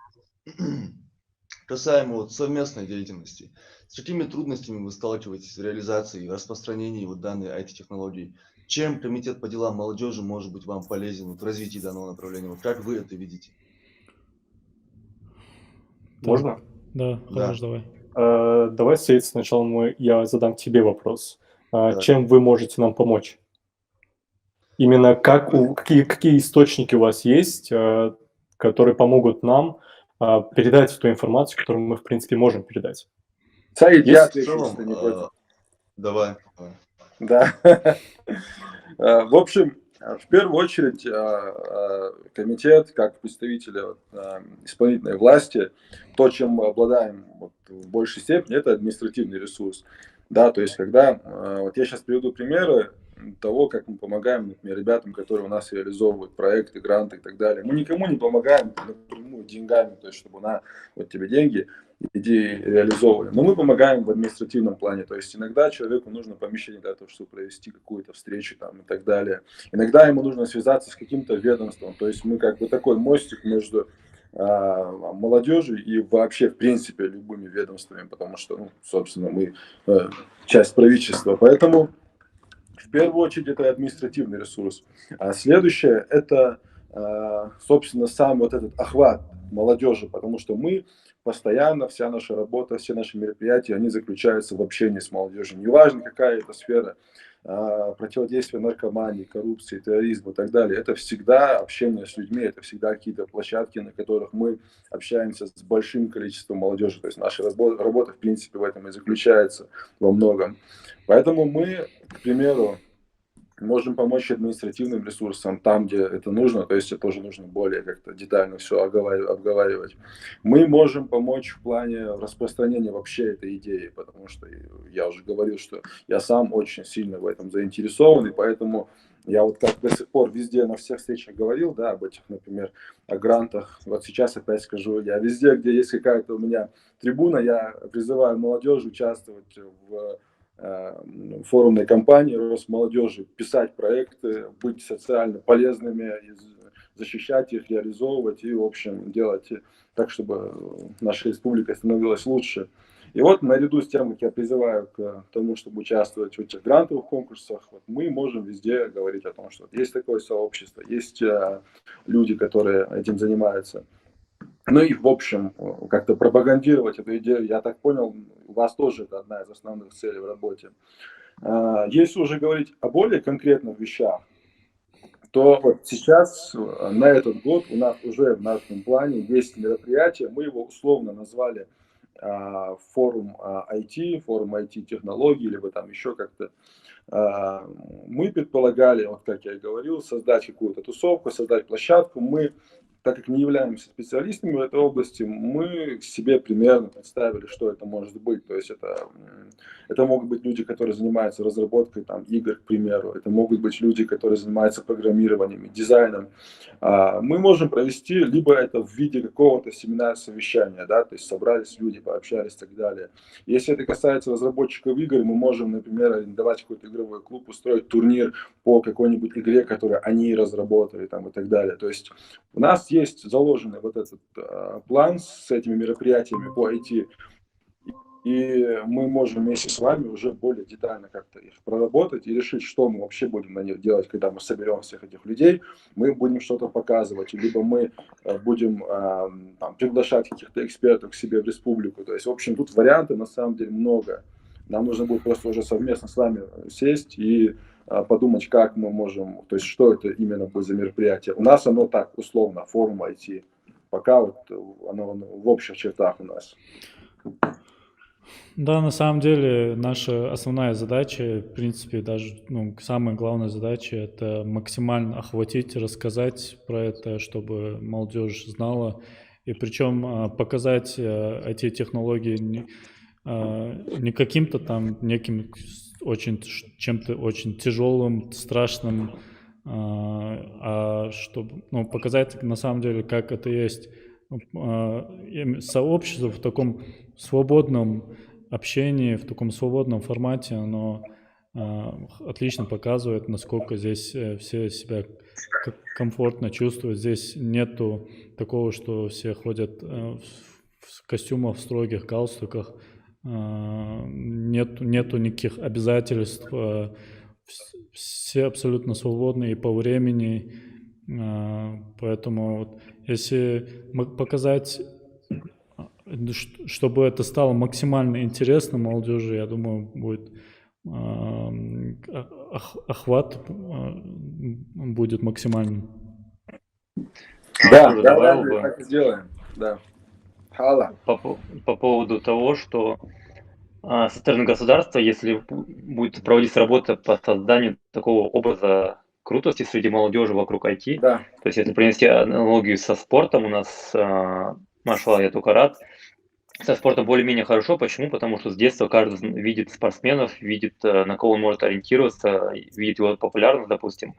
касаемо вот совместной деятельности. С какими трудностями вы сталкиваетесь в реализации и распространении вот данной IT-технологий? Чем комитет по делам молодежи может быть вам полезен вот в развитии данного направления? Вот как вы это видите?
Можно?
Да,
Да.
Холаш, давай.
Давай, Саид, сначала я задам тебе вопрос.
Да.
Чем вы можете нам помочь? Именно какие источники у вас есть, которые помогут нам передать ту информацию, которую мы, в принципе, можем передать?
Саид, я
Есть?
В
отвечу,
целом,
если ты не против.
давай.
Да. В общем, в первую очередь, комитет, как представители исполнительной власти, то, чем мы обладаем в большей степени, это административный ресурс. Да, то есть, когда, вот я сейчас приведу примеры того, как мы помогаем, например, ребятам, которые у нас реализовывают проекты, гранты и так далее. Мы никому не помогаем напрямую деньгами, то есть, чтобы вот тебе деньги, иди реализовывали. Но мы помогаем в административном плане. То есть иногда человеку нужно помещение для того, чтобы провести какую-то встречу там, и так далее. Иногда ему нужно связаться с каким-то ведомством. То есть мы как бы такой мостик между молодежью и вообще, в принципе, любыми ведомствами, потому что, собственно, мы часть правительства. Поэтому в первую очередь это административный ресурс. А следующее это, собственно, сам вот этот охват молодежи, потому что мы постоянно, вся наша работа, все наши мероприятия, они заключаются в общении с молодежью. Неважно, какая это сфера, противодействие наркомании, коррупции, терроризму и так далее. Это всегда общение с людьми, это всегда какие-то площадки, на которых мы общаемся с большим количеством молодежи. То есть наша работа, в принципе, в этом и заключается во многом. Поэтому мы, к примеру, можем помочь административным ресурсам там, где это нужно, то есть это тоже нужно более как-то детально все обговаривать. Мы можем помочь в плане распространения вообще этой идеи, потому что я уже говорил, что я сам очень сильно в этом заинтересован, и поэтому я вот как до сих пор везде на всех встречах говорил, да, об этих, например, о грантах. Вот сейчас опять скажу, я везде, где есть какая-то у меня трибуна, я призываю молодежь участвовать в форумной кампании Росмолодежи, писать проекты, быть социально полезными, защищать их, реализовывать и, в общем, делать так, чтобы наша республика становилась лучше. И вот наряду с тем, как я призываю к тому, чтобы участвовать в этих грантовых конкурсах, вот мы можем везде говорить о том, что есть такое сообщество, есть люди, которые этим занимаются. Ну и, в общем, как-то пропагандировать эту идею, я так понял, у вас тоже это одна из основных целей в работе. Если уже говорить о более конкретных вещах, то вот сейчас, на этот год, у нас уже в нашем плане есть мероприятие, мы его условно назвали форум IT, форум IT-технологий, либо там еще как-то. Мы предполагали, вот как я и говорил, создать какую-то тусовку, создать площадку. Мы, так как не являемся специалистами в этой области, мы себе примерно представили, что это может быть. То есть это могут быть люди, которые занимаются разработкой там, игр, к примеру. Это могут быть люди, которые занимаются программированием, дизайном. Мы можем провести либо это в виде какого-то семинара-совещания, да, то есть собрались люди, пообщались и так далее. Если это касается разработчиков игр, мы можем, например, арендовать какой-то игровой клуб, устроить турнир по какой-нибудь игре, которую они разработали там, и так далее. То есть у нас есть заложенный вот этот план с этими мероприятиями по IT, и мы можем вместе с вами уже более детально как-то их проработать и решить, что мы вообще будем на них делать, когда мы соберем всех этих людей. Мы будем что-то показывать, либо мы будем там, приглашать каких-то экспертов к себе в республику. То есть, в общем, тут вариантов на самом деле много. Нам нужно будет просто уже совместно с вами сесть и подумать, как мы можем, то есть, что это именно будет за мероприятие. У нас оно так, условно, форум IT. Пока вот оно в общих чертах у нас.
Да, на самом деле наша основная задача, в принципе, даже самая главная задача — это максимально охватить, рассказать про это, чтобы молодежь знала, и причем показать эти технологии не каким-то там неким чем-то очень тяжелым, страшным, а чтобы показать на самом деле, как это есть. Сообщество в таком свободном общении, в таком свободном формате, оно отлично показывает, насколько здесь все себя комфортно чувствуют. Здесь нету такого, что все ходят в костюмах, в строгих галстуках, нету никаких обязательств, все абсолютно свободны и по времени, поэтому вот, если показать, чтобы это стало максимально интересно молодежи, я думаю, будет охват будет максимальным.
Да,
Тоже
давай
добавил бы
так и сделаем. Да. Хала.
по поводу того, что со стороны государства, если будет проводиться работа по созданию такого образа крутости среди молодежи вокруг IT,
Да.
то есть если принести аналогию со спортом, у нас, машаллах, я только рад, со спортом более-менее хорошо. Почему? Потому что с детства каждый видит спортсменов, видит, на кого он может ориентироваться, видит его популярность, допустим,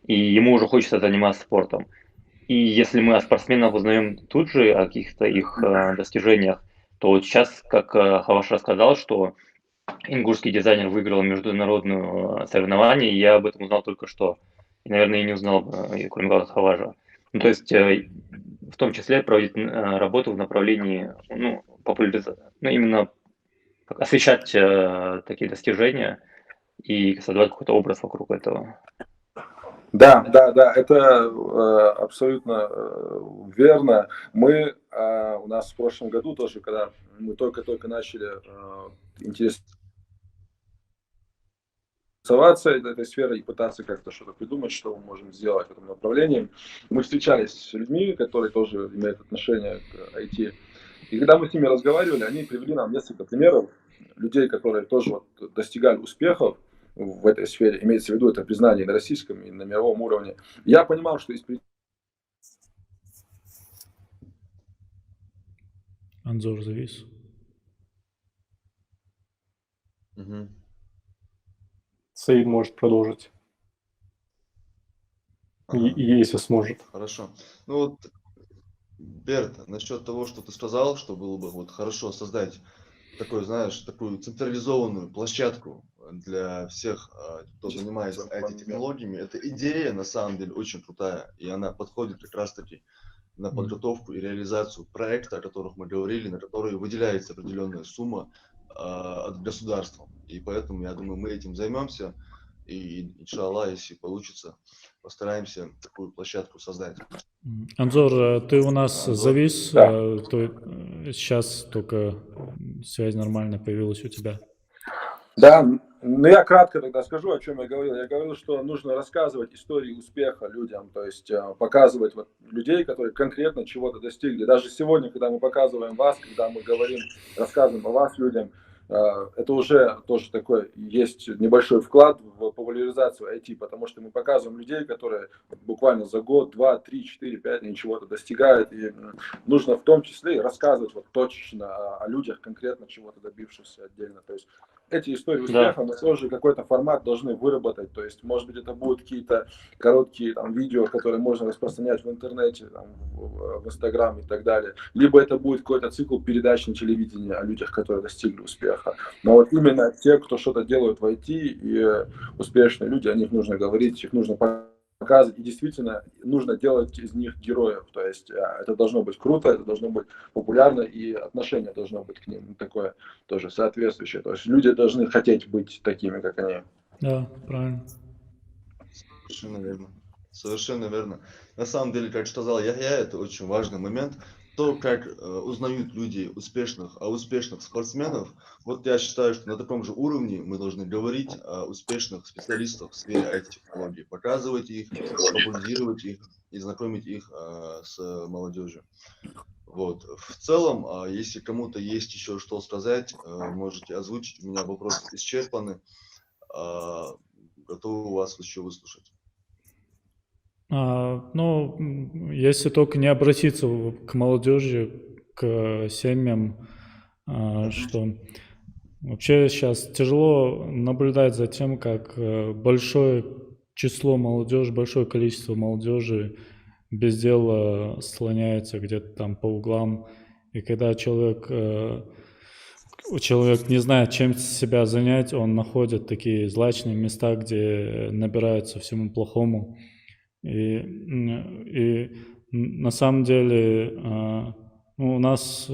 и ему уже хочется заниматься спортом. И если мы о спортсменах узнаем тут же, о каких-то их достижениях, то вот сейчас, как Хаваш рассказал, что ингушский дизайнер выиграл международное соревнование, и я об этом узнал только что. И, наверное, и не узнал, кроме как Хаважа. Ну, то есть, в том числе проводить работу в направлении популяризации, именно освещать такие достижения и создавать какой-то образ вокруг этого.
Да, это абсолютно верно. Мы у нас в прошлом году тоже, когда мы только-только начали интересоваться этой сферой и пытаться как-то что-то придумать, что мы можем сделать в этом направлении, мы встречались с людьми, которые тоже имеют отношение к IT. И когда мы с ними разговаривали, они привели нам несколько примеров людей, которые тоже вот достигали успехов в этой сфере, имеется в виду это признание и на российском, и на мировом уровне. Я понимал, что есть...
Анзор завис.
Угу.
Саид может продолжить,
Ага.
если сможет.
Хорошо. Ну вот, Берт, насчет того, что ты сказал, что было бы вот хорошо создать такую, знаешь, такую централизованную площадку для всех, кто занимается IT-технологиями. Эта идея, на самом деле, очень крутая, и она подходит как раз-таки на подготовку и реализацию проекта, о которых мы говорили, на которые выделяется определенная сумма от государства. И поэтому, я думаю, мы этим займемся, и, иншаллах, если получится, постараемся такую площадку создать.
Анзор, ты у нас завис,
Да.
сейчас только связь нормально появилась у тебя.
Да, ну я кратко тогда скажу, о чем я говорил. Я говорил, что нужно рассказывать истории успеха людям, то есть показывать вот людей, которые конкретно чего-то достигли. Даже сегодня, когда мы показываем вас, когда мы говорим, рассказываем о вас людям, это уже тоже такой есть небольшой вклад в популяризацию IT, потому что мы показываем людей, которые буквально за год, 2, 3, 4, 5 они чего-то достигают, и нужно в том числе и рассказывать вот точечно о людях, конкретно чего-то добившихся отдельно. То есть эти истории успеха мы тоже какой-то формат должны выработать, то есть может быть это будут какие-то короткие там видео, которые можно распространять в интернете, там, в Инстаграме и так далее, либо это будет какой-то цикл передач на телевидении о людях, которые достигли успеха. Но вот именно те, кто что-то делают в IT, и успешные люди, о них нужно говорить, их нужно показывать, и действительно нужно делать из них героев, то есть это должно быть круто, это должно быть популярно, и отношение должно быть к ним такое тоже соответствующее, то есть люди должны хотеть быть такими, как они.
Да, правильно.
Совершенно верно. Совершенно верно. На самом деле, как сказал Яхья, это очень важный момент. То, как узнают люди успешных спортсменов, вот я считаю, что на таком же уровне мы должны говорить о успешных специалистах в сфере IT-технологий, показывать их, популяризировать их и знакомить их с молодежью. Вот. В целом, если кому-то есть еще что сказать, можете озвучить. У меня вопросы исчерпаны. Готовы вас еще выслушать.
Ну, если только не обратиться к молодежи, к семьям, что вообще сейчас тяжело наблюдать за тем, как большое число молодежи, большое количество молодежи без дела слоняется где-то там по углам. И когда человек не знает, чем себя занять, он находит такие злачные места, где набирается всему плохому. И на самом деле у нас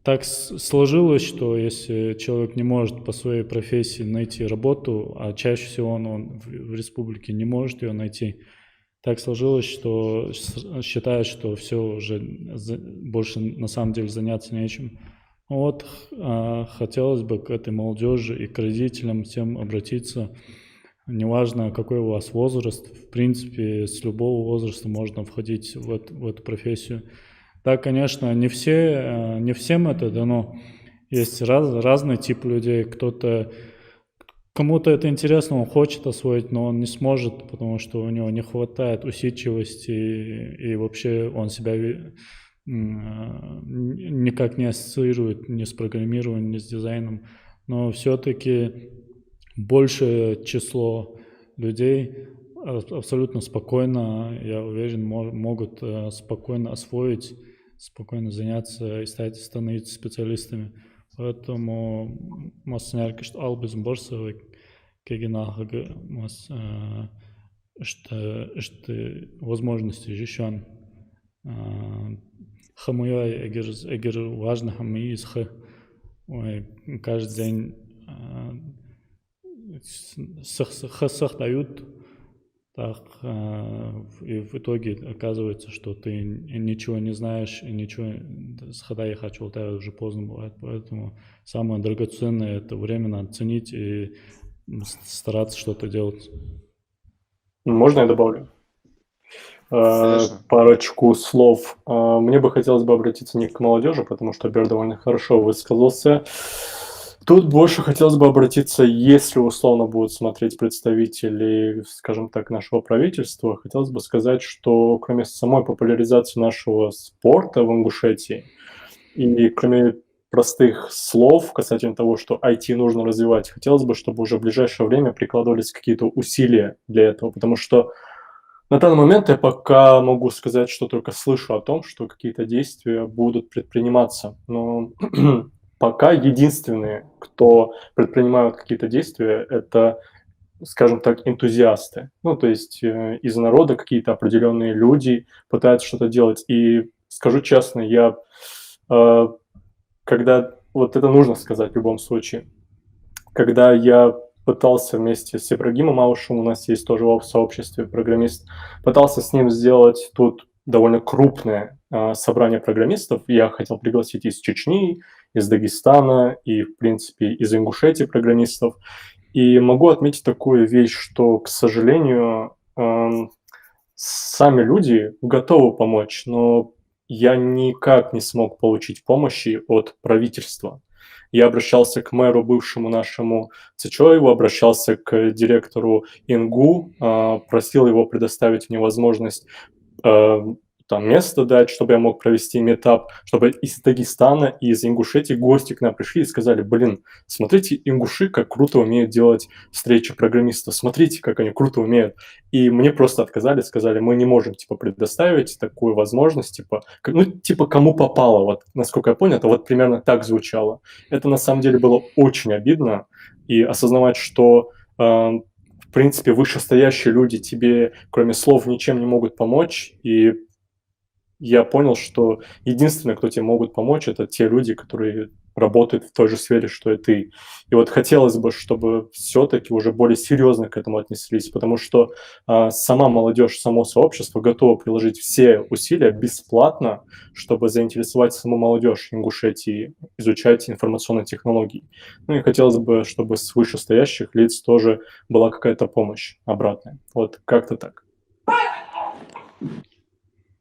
так сложилось, что если человек не может по своей профессии найти работу, а чаще всего он в республике не может ее найти, так сложилось, что считает, что все уже больше на самом деле заняться нечем. Вот хотелось бы к этой молодежи и к родителям всем обратиться. Неважно, какой у вас возраст, в принципе, с любого возраста можно входить в эту профессию. Да, конечно, не всем это дано. Есть разный тип людей. Кому-то это интересно, он хочет освоить, но он не сможет, потому что у него не хватает усидчивости, и вообще он себя никак не ассоциирует ни с программированием, ни с дизайном. Но все-таки большее число людей абсолютно спокойно, я уверен, могут спокойно освоить, спокойно заняться и становиться специалистами. Поэтому масснеркишт албизм борсовый кегенахага что возможности жишан хамуя эгер важно хамуи из каждый день сах дают, так, и в итоге оказывается, что ты ничего не знаешь, и ничего схода я хочу, уже поздно бывает. Поэтому самое драгоценное это время надо ценить и стараться что-то делать.
Можно я добавлю?
Конечно.
Парочку слов. Мне бы хотелось бы обратиться не к молодежи, потому что Бер довольно хорошо высказался. Тут больше хотелось бы обратиться, если условно будут смотреть представители, скажем так, нашего правительства, хотелось бы сказать, что кроме самой популяризации нашего спорта в Ингушетии и кроме простых слов касательно того, что IT нужно развивать, хотелось бы, чтобы уже в ближайшее время прикладывались какие-то усилия для этого, потому что на данный момент я пока могу сказать, что только слышу о том, что какие-то действия будут предприниматься, но пока единственные, кто предпринимают какие-то действия, это, скажем так, энтузиасты. Ну, то есть из народа какие-то определенные люди пытаются что-то делать. И скажу честно, я, когда, вот это нужно сказать в любом случае, когда я пытался вместе с Ибрагимом Аушем, у нас есть тоже в сообществе программист, пытался с ним сделать тут довольно крупное собрание программистов. Я хотел пригласить из Чечни, из Дагестана и, в принципе, из Ингушетии программистов. И могу отметить такую вещь, что, к сожалению, сами люди готовы помочь, но я никак не смог получить помощи от правительства. Я обращался к мэру бывшему нашему Цичоеву, обращался к директору ИНГУ, просил его предоставить мне возможность там место дать, чтобы я мог провести митап, чтобы из Дагестана и из Ингушетии гости к нам пришли и сказали: блин, смотрите, ингуши как круто умеют делать встречи программистов, смотрите, как они круто умеют. И мне просто отказали, сказали: мы не можем, типа, предоставить такую возможность, типа, кому попало, вот, насколько я понял, это вот примерно так звучало. Это на самом деле было очень обидно, и осознавать, что в принципе, вышестоящие люди тебе, кроме слов, ничем не могут помочь. И я понял, что единственное, кто тебе могут помочь, это те люди, которые работают в той же сфере, что и ты. И вот хотелось бы, чтобы все-таки уже более серьезно к этому отнеслись, потому что сама молодежь, само сообщество готово приложить все усилия бесплатно, чтобы заинтересовать саму молодежь Ингушетии изучать информационные технологии. Ну и хотелось бы, чтобы с вышестоящих лиц тоже была какая-то помощь обратная. Вот как-то так.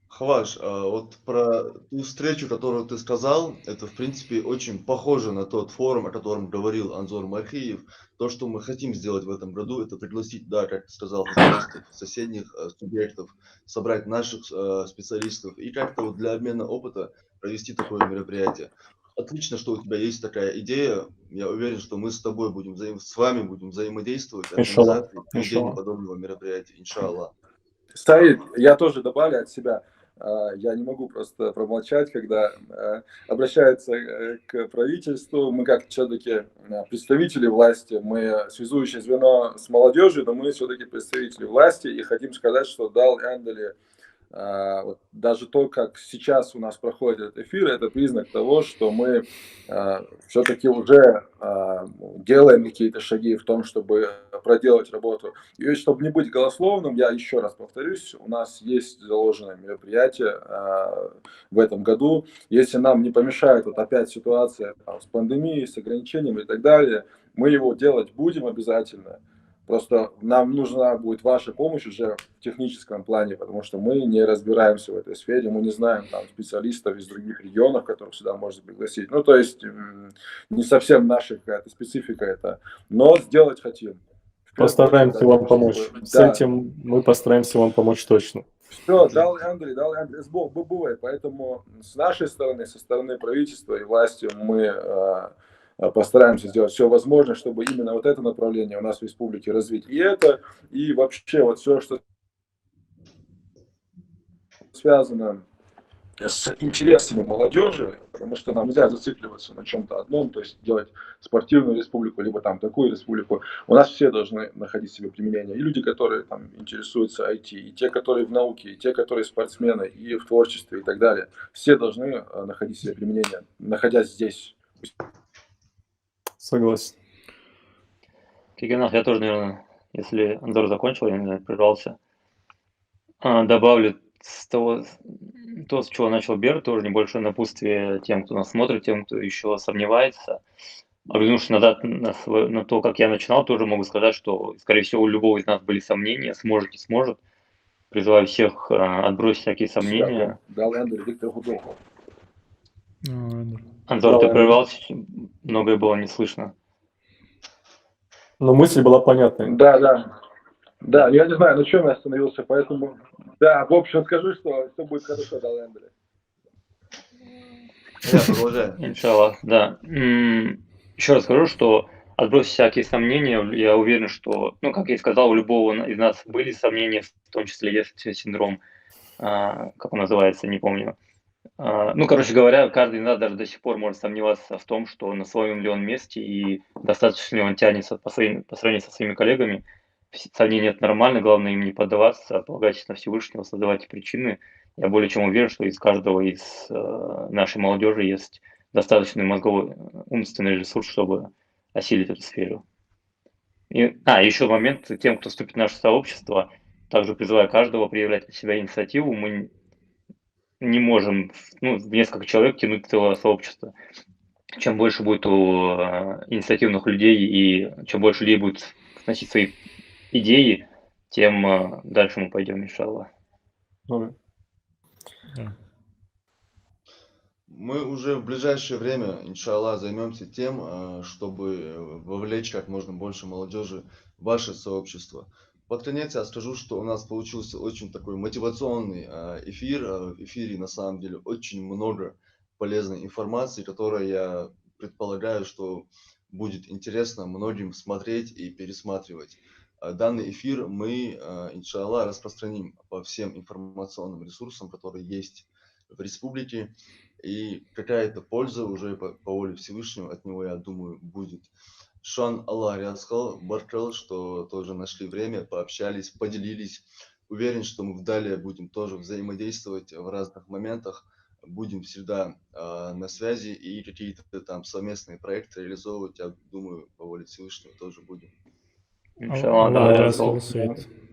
Хваш, вот про ту встречу, которую ты сказал, это, в принципе, очень похоже на тот форум, о котором говорил Анзор Мархиев. То, что мы хотим сделать в этом году, это пригласить, да, как ты сказал, специалистов соседних субъектов, собрать наших специалистов и как-то вот для обмена опыта провести такое мероприятие. Отлично, что у тебя есть такая идея. Я уверен, что мы с тобой будем с вами будем взаимодействовать,
Иншаллах,
организации, проведения
иншаллах.
подобного мероприятия, иншаллах.
Саид, я тоже добавлю от себя. Я не могу просто промолчать, когда обращаются к правительству. Мы как все-таки представители власти, мы связующее звено с молодежью, но мы все-таки представители власти и хотим сказать, что Дал Эндели, вот даже то, как сейчас у нас проходит эфир, это признак того, что мы все-таки уже делаем какие-то шаги в том, чтобы проделать работу. И чтобы не быть голословным, я еще раз повторюсь, у нас есть заложенное мероприятие в этом году. Если нам не помешает вот опять ситуация с пандемией, с ограничениями и так далее, мы его делать будем обязательно. Просто нам нужна будет ваша помощь уже в техническом плане, потому что мы не разбираемся в этой сфере, мы не знаем там специалистов из других регионов, которых сюда можно пригласить. Ну, то есть не совсем наша какая-то специфика это, но сделать хотим.
Постараемся вам помочь.
Чтобы,
С
да.
этим мы постараемся вам помочь точно.
Все, дал Андрей, бывает. Поэтому с нашей стороны, со стороны правительства и власти мы постараемся сделать все возможное, чтобы именно вот это направление у нас в республике развить. И это, и вообще вот все, что связано с интересами молодежи, потому что нам нельзя зацикливаться на чем-то одном, то есть делать спортивную республику, либо там такую республику. У нас все должны находить себе применение. И люди, которые там интересуются IT, и те, которые в науке, и те, которые спортсмены, и в творчестве, и так далее. Все должны находить себе применение, находясь здесь.
Согласен.
Кигенах, я тоже, наверное, если Анзор закончил, я, наверное, прервался, добавлю то, с чего начал Бер, тоже небольшое напутствие тем, кто нас смотрит, тем, кто еще сомневается. Оглянувшись назад на то, как я начинал, тоже могу сказать, что, скорее всего, у любого из нас были сомнения, сможет, не сможет. Призываю всех отбросить всякие сомнения. Анзор, ты прервался, многое было не слышно.
Но мысль была понятная.
Да, я не знаю, на чем я остановился, поэтому, да, в общем, скажи, что все будет хорошо, дал Эндрю.
Иншаллах, да. Еще раз скажу, что отбросив всякие сомнения, я уверен, что, ну, как я и сказал, у любого из нас были сомнения, в том числе есть синдром, как он называется, не помню. Ну, короче говоря, каждый из нас даже до сих пор может сомневаться в том, что на своем ли он месте и достаточно ли он тянется по сравнению со своими коллегами. Сомнения это нормально, главное им не поддаваться, полагайтесь на Всевышнего, создавайте причины. Я более чем уверен, что из каждого из нашей молодежи есть достаточный мозговой, умственный ресурс, чтобы осилить эту сферу. Еще момент, тем, кто вступит в наше сообщество, также призываю каждого проявлять от себя инициативу. Мы не можем в несколько человек тянуть целое сообщество. Чем больше будет у инициативных людей и чем больше людей будет вносить свои идеи, тем дальше мы пойдем, иншаллах.
Мы уже в ближайшее время, иншаллах, займемся тем, чтобы вовлечь как можно больше молодежи в ваше сообщество. Под конец я скажу, что у нас получился очень такой мотивационный эфир. В эфире на самом деле очень много полезной информации, которая, я предполагаю, что будет интересно многим смотреть и пересматривать. Данный эфир мы, иншаллах, распространим по всем информационным ресурсам, которые есть в республике. И какая-то польза уже по воле Всевышнего от него, я думаю, будет. Шон Аллах сказал, Баркел, что тоже нашли время, пообщались, поделились. Уверен, что мы далее будем тоже взаимодействовать в разных моментах, будем всегда на связи и какие-то там совместные проекты реализовывать, я думаю, по воле Всевышнего тоже будем.
Иншаллах,
Аллах
да,
разы
сол.
болсын.